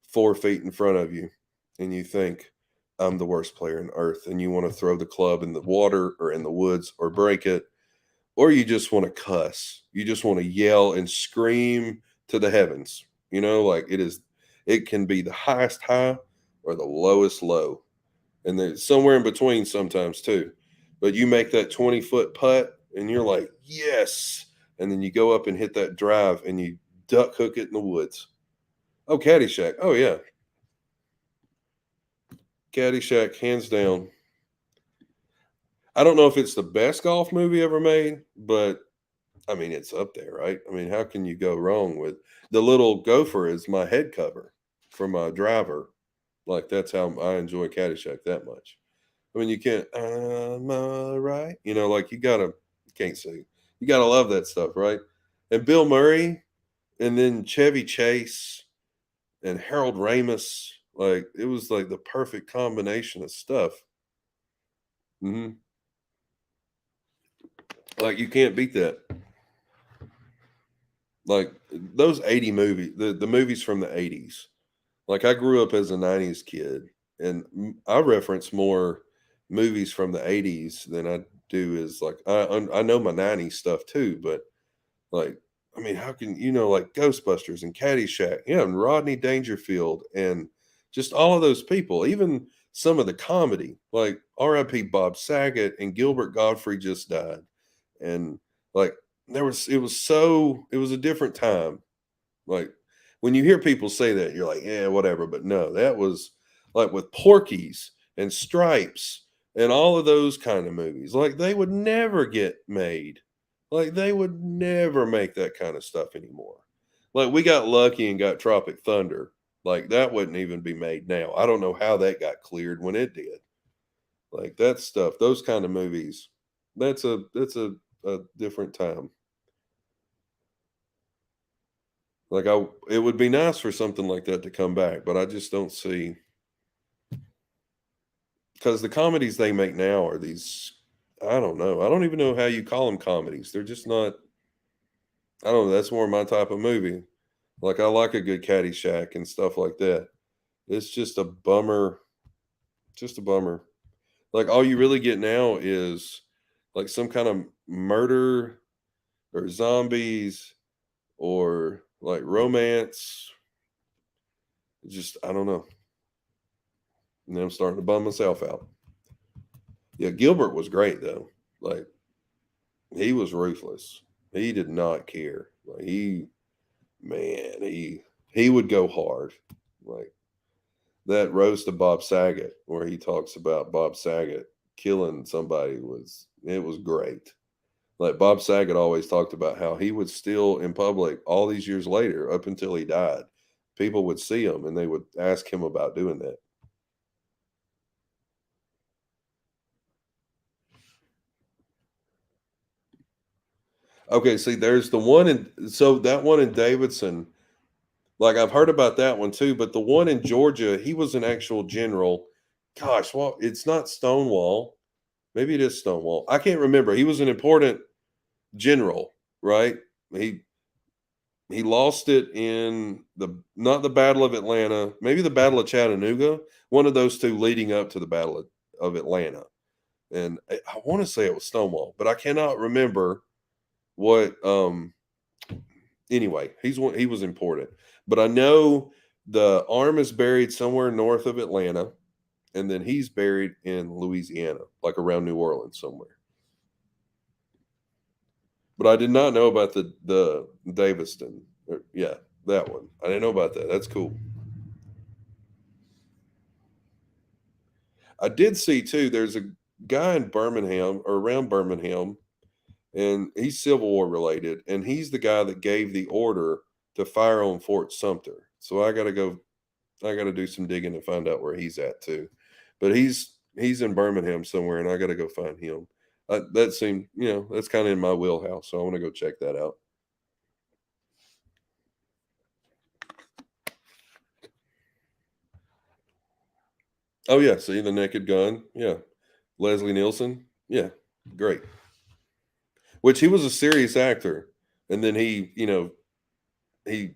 4 feet in front of you, and you think, "I'm the worst player on earth," and you want to throw the club in the water or in the woods or break it, or you just want to cuss. You just want to yell and scream to the heavens. Like it can be the highest high or the lowest low. And there's somewhere in between sometimes too. But you make that 20-foot putt and you're like, yes. And then you go up and hit that drive and you duck hook it in the woods. Oh, Caddyshack. Oh yeah, Caddyshack, hands down. I don't know if it's the best golf movie ever made, but I mean it's up there, right? I mean, how can you go wrong with the little gopher is my head cover for my driver. Like that's how I enjoy Caddyshack that much. I mean, you can't. Am I right? You know, like you can't sing. You gotta love that stuff, right? And Bill Murray, and then Chevy Chase and Harold Ramis. Like it was like the perfect combination of stuff. Hmm. Like you can't beat that. Like those 80 movies, the movies from the 80s. Like I grew up as a 90s kid, and I reference more movies from the 80s than I do is like I know my 90s stuff too, but like I mean, how can you know like Ghostbusters and Caddyshack, yeah, and Rodney Dangerfield and just all of those people, even some of the comedy, like R.I.P. Bob Saget and Gilbert Godfrey just died, and like it was a different time. Like when you hear people say that, you're like, yeah, whatever. But no, that was like with Porky's and Stripes and all of those kind of movies. Like they would never get made. Like they would never make that kind of stuff anymore. Like we got lucky and got Tropic Thunder. Like that wouldn't even be made now. I don't know how that got cleared when it did. Like that stuff, those kind of movies. That's a different time. Like it would be nice for something like that to come back, but I just don't see because the comedies they make now are these. I don't know. I don't even know how you call them comedies. They're just not. I don't know. That's more my type of movie. Like I like a good Caddyshack and stuff like that. It's just a bummer. Just a bummer. Like all you really get now is like some kind of murder or zombies or like romance. Just I don't know. And I'm starting to bum myself out. Yeah, Gilbert was great though. Like he was ruthless. He did not care. Like man, he would go hard. Like that roast of Bob Saget where he talks about Bob Saget killing somebody was it was great. Like Bob Saget always talked about how he would still in public all these years later up until he died. People would see him and they would ask him about doing that. Okay, see, there's the one in so that one in Davidson. Like I've heard about that one too, but the one in Georgia, he was an actual general. Gosh, well, it's not Stonewall. Maybe it is Stonewall. I can't remember. He was an important general, right? He he lost it in the not the Battle of Atlanta, maybe the Battle of Chattanooga, one of those two leading up to the Battle of Atlanta. And I want to say it was Stonewall, but I cannot remember what anyway, he was important. But I know the arm is buried somewhere north of Atlanta, and then he's buried in Louisiana, like around New Orleans somewhere. But I did not know about the Daviston. Yeah, that one. I didn't know about that. That's cool. I did see too. There's a guy in Birmingham or around Birmingham, and he's Civil War related, and he's the guy that gave the order to fire on Fort Sumter. So I got to go I got to do some digging and find out where he's at too. But he's in Birmingham somewhere, and I got to go find him. That seemed, that's kind of in my wheelhouse, so I want to go check that out. Oh yeah, see the Naked Gun, yeah, Leslie Nielsen, yeah, great. Which he was a serious actor, and then he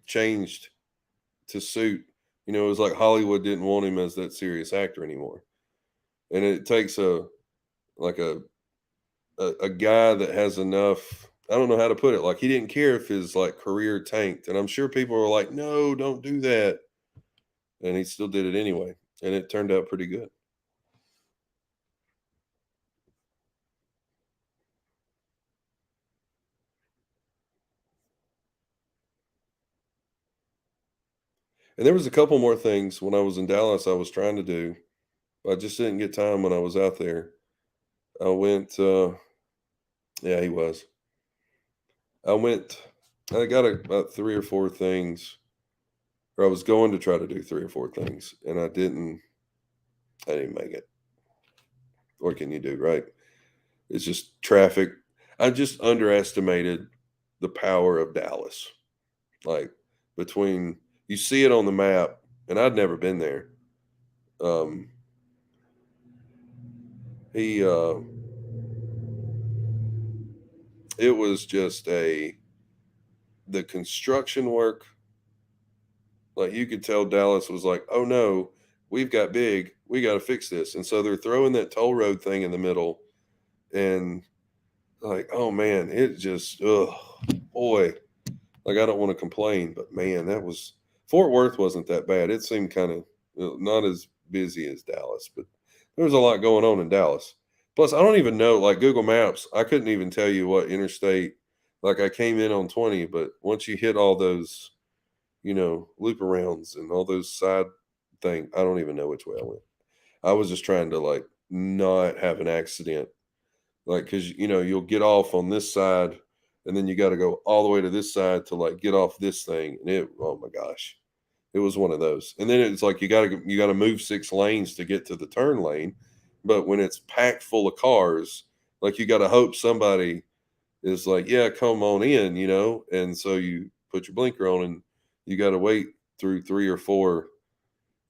changed to suit. It was like Hollywood didn't want him as that serious actor anymore, and it takes like a guy that has enough. I don't know how to put it. Like he didn't care if his like career tanked, and I'm sure people were like, "No, don't do that," and he still did it anyway, and it turned out pretty good. And there was a couple more things when I was in Dallas I was trying to do. I just didn't get time when I was out there. I went, yeah, he was. I went, I got about three or four things, or I was going to try to do three or four things, and I didn't make it. What can you do, right? It's just traffic. I just underestimated the power of Dallas. Like between, you see it on the map, and I'd never been there. Um, he, it was just the construction work. Like you could tell Dallas was like, oh no, we've got big, we got to fix this. And so they're throwing that toll road thing in the middle, and like, oh man, it just, boy, like I don't want to complain, but man, that was Fort Worth wasn't that bad. It seemed kind of not as busy as Dallas, but there was a lot going on in Dallas. Plus, I don't even know, like Google Maps, I couldn't even tell you what interstate. Like I came in on 20, but once you hit all those, loop arounds and all those side things, I don't even know which way I went. I was just trying to like not have an accident, like because you'll get off on this side, and then you got to go all the way to this side to like get off this thing, and oh my gosh, it was one of those. And then it's like you got to move 6 lanes to get to the turn lane, but when it's packed full of cars, like you got to hope somebody is like, yeah, come on in, and so you put your blinker on, and you got to wait through three or four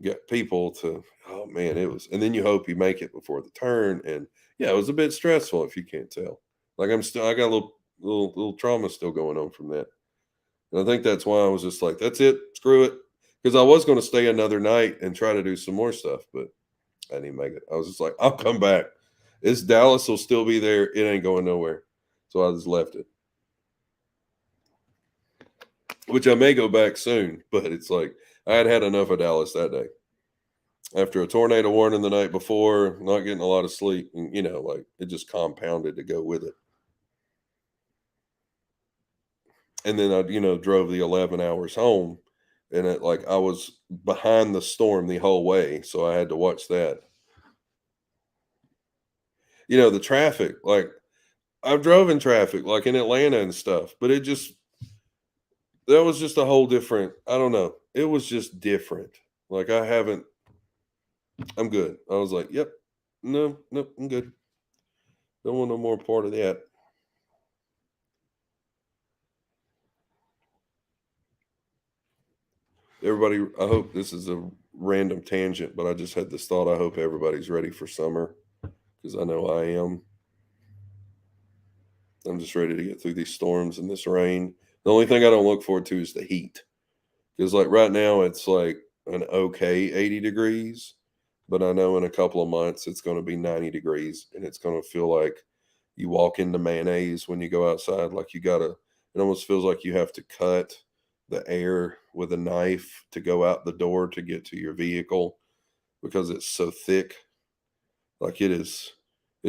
get people to, oh man, it was, and then you hope you make it before the turn. And yeah, it was a bit stressful if you can't tell. Like I got a little trauma still going on from that. And I think that's why I was just like, that's it, screw it. Because I was going to stay another night and try to do some more stuff, but I didn't make it. I was just like, I'll come back. It's Dallas will still be there. It ain't going nowhere. So I just left it. Which I may go back soon, but it's like I had had enough of Dallas that day. After a tornado warning the night before, not getting a lot of sleep, and like it just compounded to go with it. And then I, drove the 11 hours home, and like I was behind the storm the whole way, so I had to watch that. The traffic, like I've drove in traffic, like in Atlanta and stuff, but that was just a whole different. I don't know. It was just different. Like I'm good. I was like, yep, no, nope, I'm good. Don't want no more part of that. Everybody, I hope this is a random tangent, but I just had this thought. I hope everybody's ready for summer because I know I am. I'm just ready to get through these storms and this rain. The only thing I don't look forward to is the heat because, like, right now it's like an okay 80 degrees, but I know in a couple of months it's going to be 90 degrees and it's going to feel like you walk into mayonnaise when you go outside. Like, it almost feels like you have to cut the air with a knife to go out the door to get to your vehicle because it's so thick. Like it's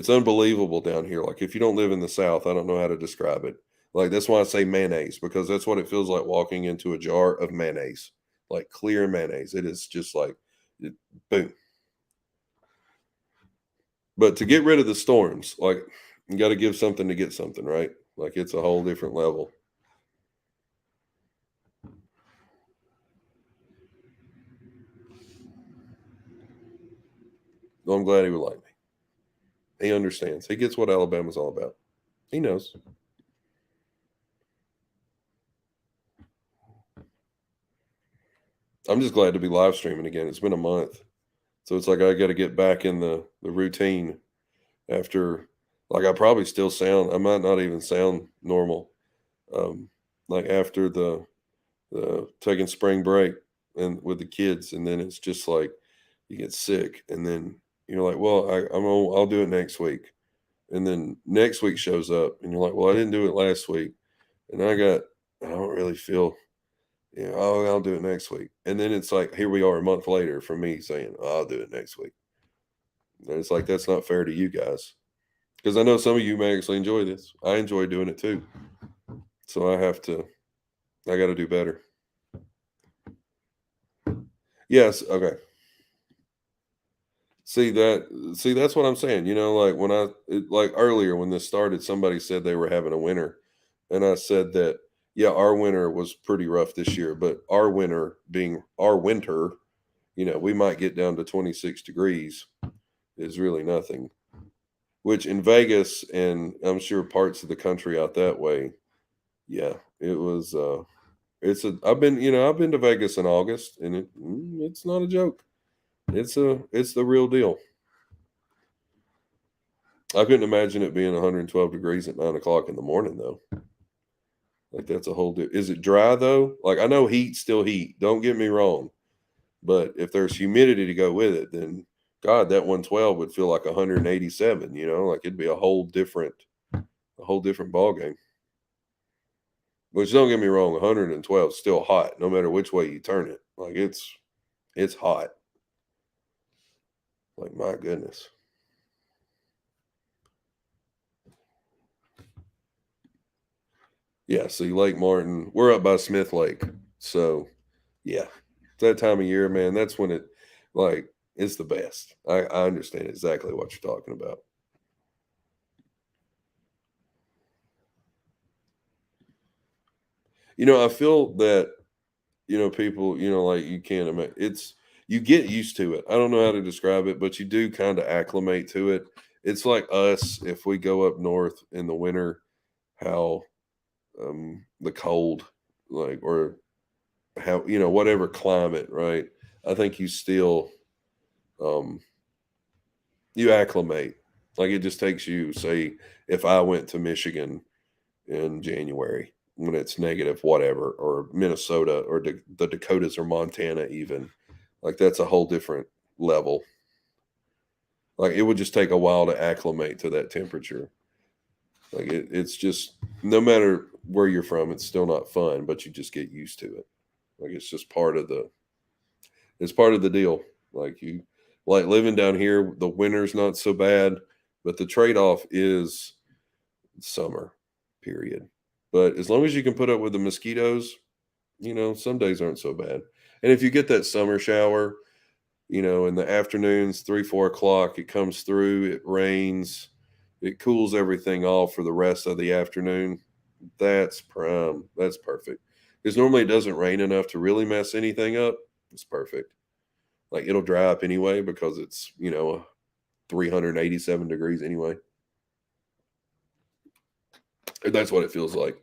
unbelievable down here. Like if you don't live in the South, I don't know how to describe it. Like that's why I say mayonnaise because that's what it feels like walking into a jar of mayonnaise, like clear mayonnaise. It is just like, boom. But to get rid of the storms, like you got to give something to get something, right? Like it's a whole different level. Well, I'm glad he would like me. He understands. He gets what Alabama's all about. He knows. I'm just glad to be live streaming again. It's been a month. So it's like I got to get back in the routine after, like I probably still sound, I might not even sound normal. Um like after the taking spring break and with the kids, and then it's just like you get sick, and then you're like, well, I'll do it next week, and then next week shows up, and you're like, well, I didn't do it last week, and I don't really feel, oh, I'll do it next week, and then it's like here we are a month later from me saying, oh, I'll do it next week, and it's like that's not fair to you guys because I know some of you may actually enjoy this. I enjoy doing it too, so I got to do better. Yes, okay. See, that's what I'm saying, like, like, earlier when this started, somebody said they were having a winter, and I said that, yeah, our winter was pretty rough this year, but our winter being our winter, we might get down to 26 degrees is really nothing, which in Vegas and I'm sure parts of the country out that way, yeah, it was, I've been to Vegas in August, and it's not a joke. It's the real deal. I couldn't imagine it being 112 degrees at 9 o'clock in the morning, though. Like, that's a whole is it dry, though? Like, I know heat's still heat, don't get me wrong, but if there's humidity to go with it, then, God, that 112 would feel like 187, like, it'd be a whole different ballgame. Which, don't get me wrong, 112 is still hot no matter which way you turn it. Like, it's hot. Like, my goodness. Yeah, see, Lake Martin, we're up by Smith Lake. So, yeah, that time of year, man, that's when like, it's the best. I understand exactly what you're talking about. I feel that, people, like, you can't imagine you get used to it. I don't know how to describe it, but you do kind of acclimate to it. It's like us if we go up north in the winter, how the cold, like, or how, whatever climate, right? I think you still um you acclimate. Like, it just takes you, say, if I went to Michigan in January when it's negative whatever, or Minnesota, or the Dakotas, or Montana even, like, that's a whole different level. Like, it would just take a while to acclimate to that temperature. Like, it's just, no matter where you're from, it's still not fun, but you just get used to it. Like, it's just it's part of the deal. Like, you like living down here, the winter's not so bad, but the trade-off is summer, period. But as long as you can put up with the mosquitoes, some days aren't so bad. And if you get that summer shower, in the afternoons, 3, 4 o'clock, it comes through, it rains, it cools everything off for the rest of the afternoon. That's prime. That's perfect. Because normally it doesn't rain enough to really mess anything up. It's perfect. Like, it'll dry up anyway because it's, 387 degrees anyway. That's what it feels like.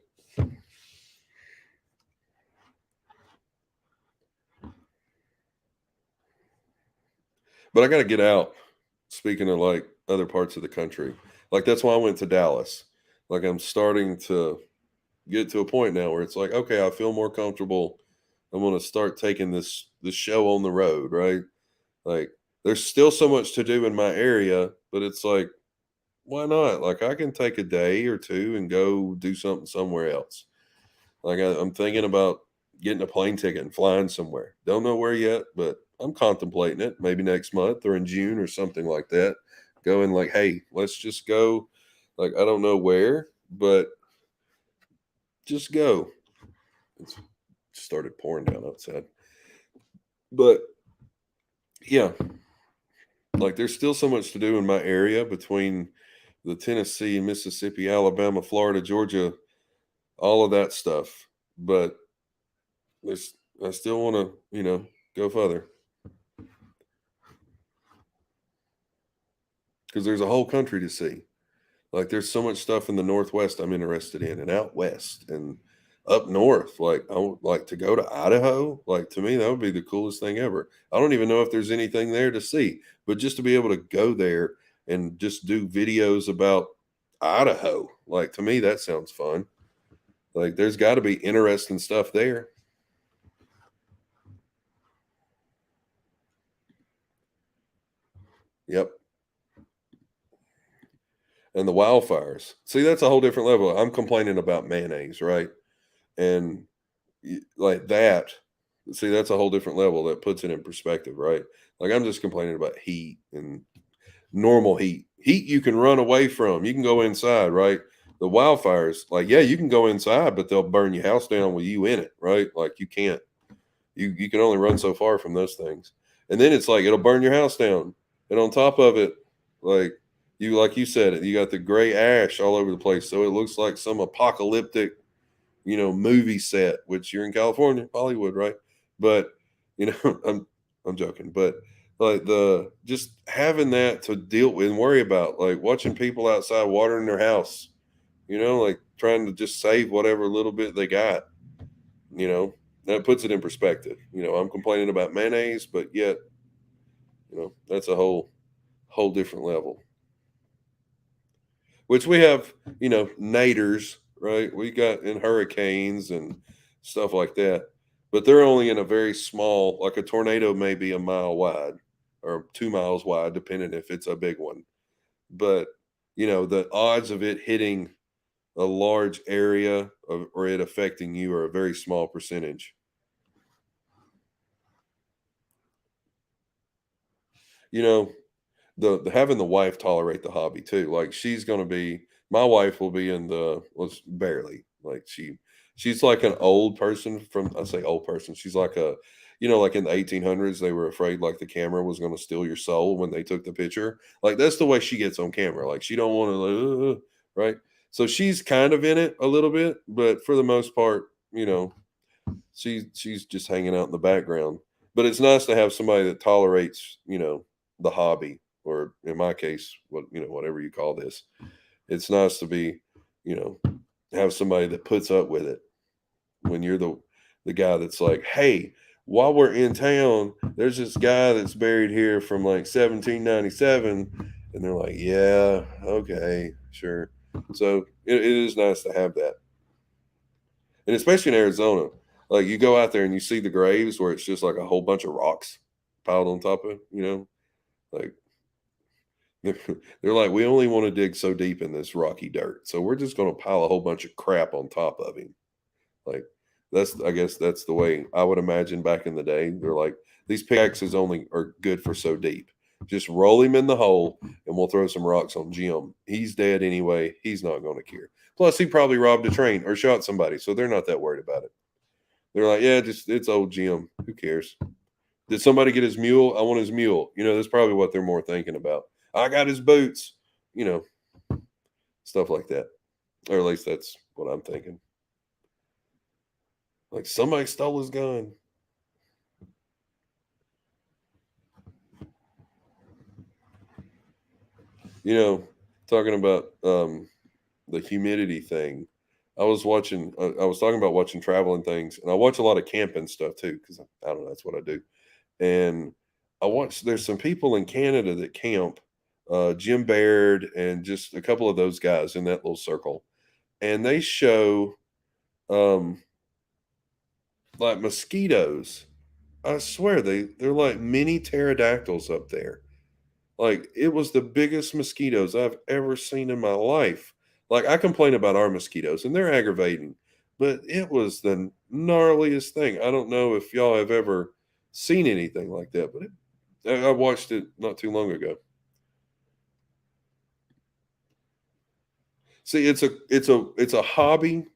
But I got to get out. Speaking of, like, other parts of the country, like, that's why I went to Dallas. Like, I'm starting to get to a point now where it's like, okay, I feel more comfortable. I'm going to start taking this show on the road, right? Like, there's still so much to do in my area, but it's like, why not? Like, I can take a day or two and go do something somewhere else. Like, I'm thinking about getting a plane ticket and flying somewhere. Don't know where yet, but I'm contemplating it. Maybe next month or in June or something like that. Going, like, hey, let's just go. Like, I don't know where, but just go. It's started pouring down outside. But yeah, like, there's still so much to do in my area between the Tennessee, Mississippi, Alabama, Florida, Georgia, all of that stuff. But there's I still want to, go further because there's a whole country to see. Like, there's so much stuff in the Northwest I'm interested in, and out west and up north. Like, I would like to go to Idaho. Like, to me, that would be the coolest thing ever. I don't even know if there's anything there to see, but just to be able to go there and just do videos about Idaho, like, to me, that sounds fun. Like, there's got to be interesting stuff there. Yep. And the wildfires. See, that's a whole different level. I'm complaining about mayonnaise, right? And like that, see, that's a whole different level that puts it in perspective, right? Like, I'm just complaining about heat and normal heat. Heat you can run away from. You can go inside, right? The wildfires, like, yeah, you can go inside, but they'll burn your house down with you in it, right? Like, you can't, You can only run so far from those things. And then it's like it'll burn your house down. And on top of it, like like you said, you got the gray ash all over the place. So it looks like some apocalyptic, movie set, which you're in California, Hollywood, right? But I'm joking. But like the just having that to deal with and worry about, like watching people outside watering their house, like trying to just save whatever little bit they got, you know, that puts it in perspective. I'm complaining about mayonnaise, but yet, that's a whole different level. Which we have, naders, right? We got in hurricanes and stuff like that, but they're only in a very small, like a tornado may be a mile wide or 2 miles wide, depending if it's a big one. But the odds of it hitting a large area or it affecting you are a very small percentage. You know, the having the wife tolerate the hobby too. Like she's gonna be my wife will be in the was barely like she's like an old person from I say old person. She's like like in the 1800s they were afraid like the camera was gonna steal your soul when they took the picture. Like that's the way she gets on camera. Like she don't want to right. So she's kind of in it a little bit, but for the most part, she's just hanging out in the background. But it's nice to have somebody that tolerates, the hobby, or in my case, whatever you call this. It's nice to be, you know, have somebody that puts up with it when you're the guy that's like, hey, while we're in town, there's this guy that's buried here from like 1797, and they're like, yeah, okay, sure. So it is nice to have that, and especially in Arizona, like you go out there and you see the graves where it's just like a whole bunch of rocks piled on top of it, like they're like, we only want to dig so deep in this rocky dirt, so we're just going to pile a whole bunch of crap on top of him. Like I guess that's the way I would imagine back in the day. They're like, these pickaxes only are good for so deep. Just roll him in the hole, and we'll throw some rocks on Jim. He's dead anyway. He's not going to care. Plus, he probably robbed a train or shot somebody, so they're not that worried about it. They're like, yeah, just it's old Jim. Who cares? Did somebody get his mule? I want his mule. That's probably what they're more thinking about. I got his boots. You know, stuff like that. Or at least that's what I'm thinking. Like somebody stole his gun. You know, talking about the humidity thing. I was talking about watching traveling things, and I watch a lot of camping stuff too because I don't know, that's what I do. And there's some people in Canada that camp, Jim Baird and just a couple of those guys in that little circle, and they show um, like mosquitoes. I swear they're like mini pterodactyls up there. Like it was the biggest mosquitoes I've ever seen in my life. Like I complain about our mosquitoes and they're aggravating, but it was the gnarliest thing. I don't know if y'all have ever seen anything like that, but I watched it not too long ago. See, it's a hobby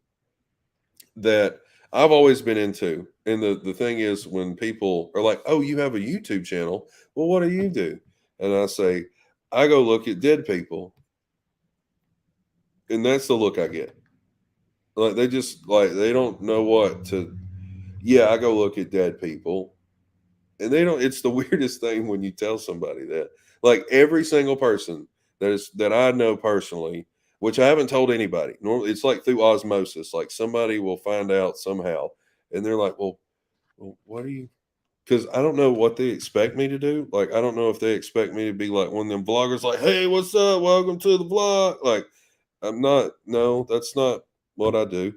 that I've always been into. And the thing is when people are like, "Oh, you have a YouTube channel. Well, what do you do?" And I say, "I go look at dead people." And that's the look I get. Like they just like they don't know what to yeah, I go look at dead people. And they don't it's the weirdest thing when you tell somebody that. Like every single person that I know personally, which I haven't told anybody. Normally it's like through osmosis. Like somebody will find out somehow and they're like, well what are you because I don't know what they expect me to do. Like I don't know if they expect me to be like one of them vloggers like, hey, what's up? Welcome to the vlog. Like I'm not no, that's not what I do.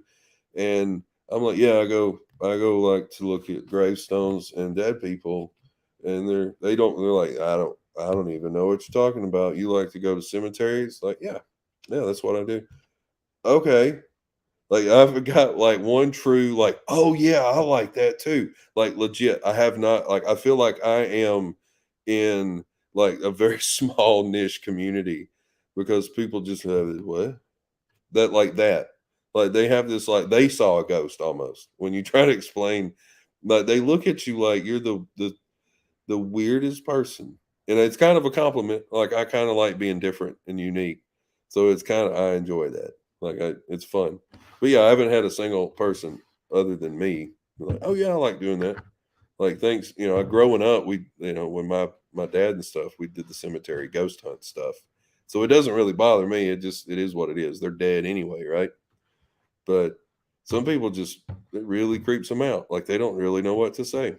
And I'm like, yeah, I go like to look at gravestones and dead people, and they're like, I don't even know what you're talking about. You like to go to cemeteries? Like, yeah, that's what I do. Okay. Like I've got like one true like, oh yeah, I like that too. Like legit. I have not like I feel like I am in like a very small niche community because people just have this, what? That. Like they have this like they saw a ghost almost. When you try to explain, Like they look at you like you're the weirdest person. And it's kind of a compliment. Like I kind of like being different and unique. So it's kind of I enjoy that. Like it's fun. But yeah, I haven't had a single person other than me like, oh yeah, I like doing that. Like thanks, growing up, when my dad and stuff, we did the cemetery ghost hunt stuff. So it doesn't really bother me. It is what it is. They're dead anyway, right? But some people just it really creeps them out. Like they don't really know what to say.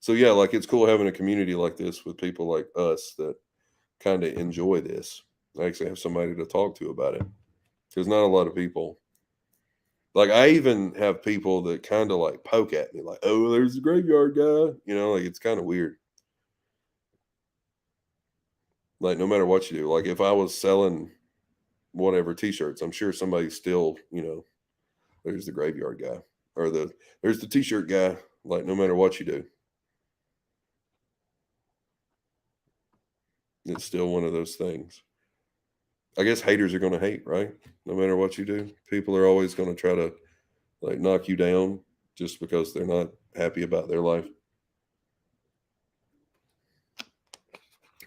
So yeah, like it's cool having a community like this with people like us that kind of enjoy this. I actually have somebody to talk to about it because not a lot of people. Like I even have people that kind of like poke at me, like, "Oh, there's the graveyard guy." Like it's kind of weird. Like no matter what you do, like if I was selling whatever T-shirts, I'm sure somebody still, there's the graveyard guy or there's the T-shirt guy. Like no matter what you do, it's still one of those things. I guess haters are going to hate, right? No matter what you do, people are always going to try to like knock you down just because they're not happy about their life.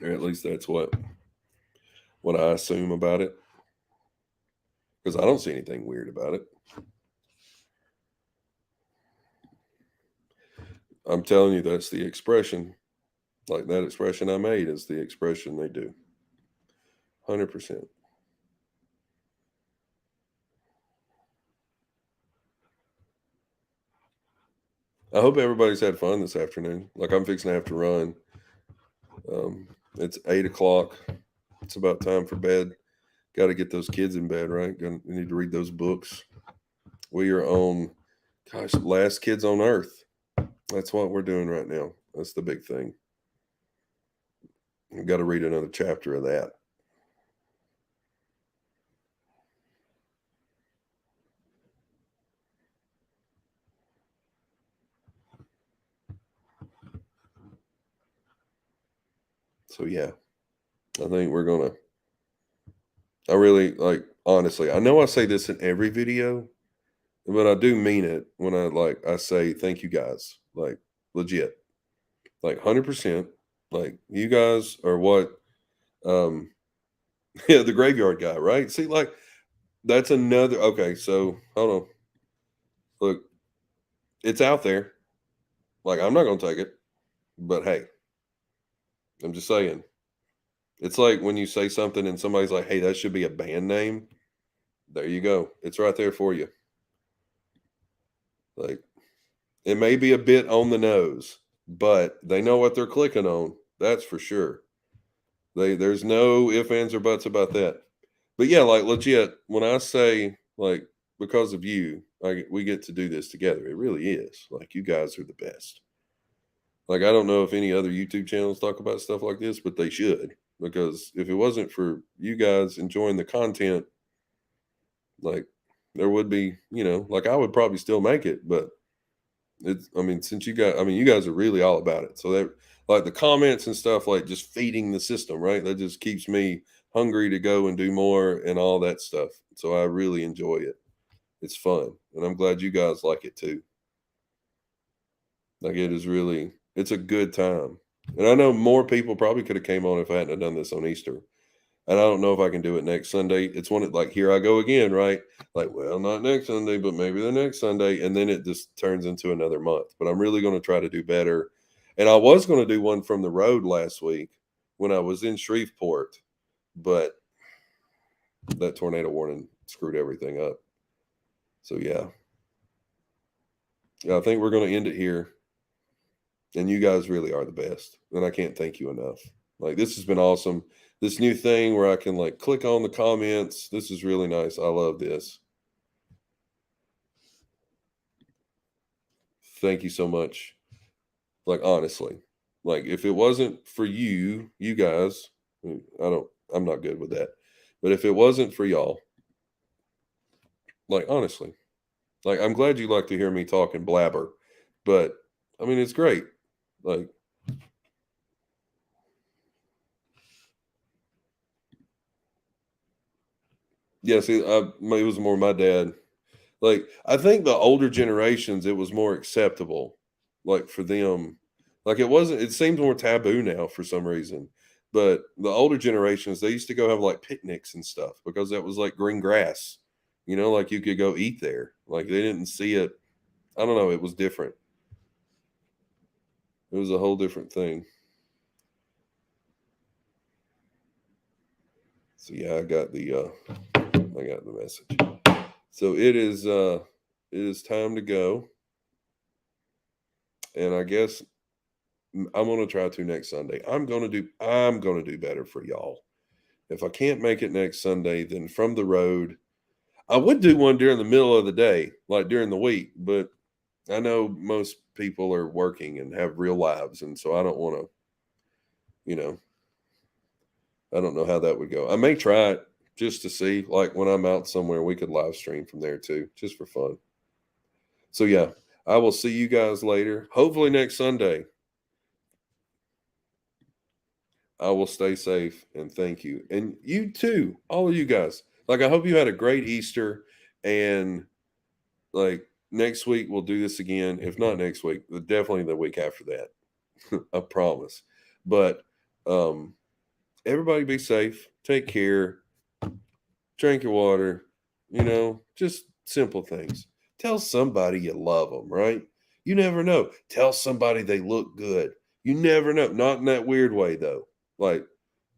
Or at least that's what I assume about it. Because I don't see anything weird about it. I'm telling you, that's the expression. Like that expression I made is the expression they do. 100%. I hope everybody's had fun this afternoon. Like I'm fixing to have to run. Um, it's 8 o'clock. It's about time for bed. Got to get those kids in bed, right? We need to read those books. We are on, gosh, Last Kids on Earth. That's what we're doing right now. That's the big thing. We've got to read another chapter of that. So yeah, I think we're gonna. I really like honestly. I know I say this in every video, but I do mean it when I say thank you guys. Like legit, like 100%. Like you guys are what. Um, yeah, the graveyard guy, right? See, like that's another. Okay, so hold on. Look, it's out there. Like I'm not gonna take it, but hey, I'm just saying. It's like when you say something and somebody's like, "Hey, that should be a band name." There you go. It's right there for you. Like it may be a bit on the nose, but they know what they're clicking on. That's for sure. There's no ifs, ands, or buts about that. But yeah, like legit, when I say like because of you, we get to do this together. It really is. Like you guys are the best. Like I don't know if any other YouTube channels talk about stuff like this, but they should. Because if it wasn't for you guys enjoying the content, like there would be, like I would probably still make it, but I mean, since you guys are really all about it. So that, like the comments and stuff, like just feeding the system, right? That just keeps me hungry to go and do more and all that stuff. So I really enjoy it. It's fun. And I'm glad you guys like it too. Like it's a good time. And I know more people probably could have came on if I hadn't have done this on Easter. And I don't know if I can do it next Sunday. It's one like here I go again, right? Like, well, not next Sunday, but maybe the next Sunday. And then it just turns into another month. But I'm really going to try to do better. And I was going to do one from the road last week when I was in Shreveport, but that tornado warning screwed everything up. So yeah, I think we're going to end it here. And you guys really are the best. And I can't thank you enough. Like this has been awesome. This new thing where I can like click on the comments. This is really nice. I love this. Thank you so much. Like honestly. Like if it wasn't for you guys, I'm not good with that. But if it wasn't for y'all, like honestly, like I'm glad you like to hear me talk and blabber. But I mean it's great. Like yeah, see, it was more my dad. Like, I think the older generations, it was more acceptable, like, for them. Like, it seems more taboo now for some reason. But the older generations, they used to go have, like, picnics and stuff because that was, like, green grass, like, you could go eat there. Like, they didn't see it. I don't know, it was different. It was a whole different thing. So, yeah, I got the message. So, it is time to go, and I guess I'm gonna try to next Sunday. I'm gonna do better for y'all. If I can't make it next Sunday, then from the road, I would do one during the middle of the day, like during the week, but I know most people are working and have real lives, and so I don't want to, you know, I don't know how that would go. I may try it just to see, like when I'm out somewhere, we could live stream from there too, just for fun. So yeah, I will see you guys later. Hopefully next Sunday. I will stay safe and thank you. And you too, all of you guys. Like, I hope you had a great Easter. And like next week, we'll do this again. If not next week, definitely the week after that. I promise. But everybody be safe. Take care. Drink your water. Just simple things. Tell somebody you love them, right? You never know. Tell somebody they look good. You never know. Not in that weird way, though. Like,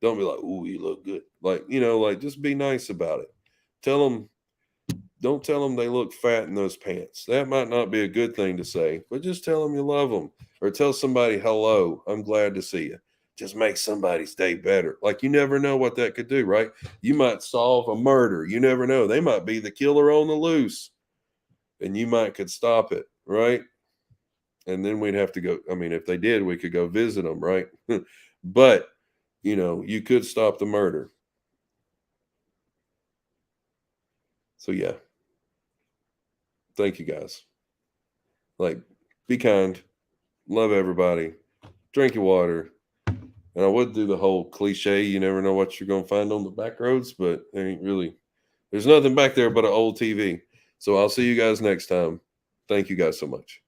don't be like, "Ooh, you look good." Like, like just be nice about it. Tell them, don't tell them they look fat in those pants. That might not be a good thing to say, but just tell them you love them, or tell somebody, "Hello, I'm glad to see you." Just make somebody's day better. Like, you never know what that could do, right? You might solve a murder. You never know. They might be the killer on the loose, and you might could stop it, right? And then we'd have to go. I mean, if they did, we could go visit them, right? But you could stop the murder. So yeah, thank you guys. Like, be kind, love everybody, drink your water. And I would do the whole cliche, you never know what you're gonna find on the back roads, but there's nothing back there but an old TV. So I'll see you guys next time. Thank you guys so much.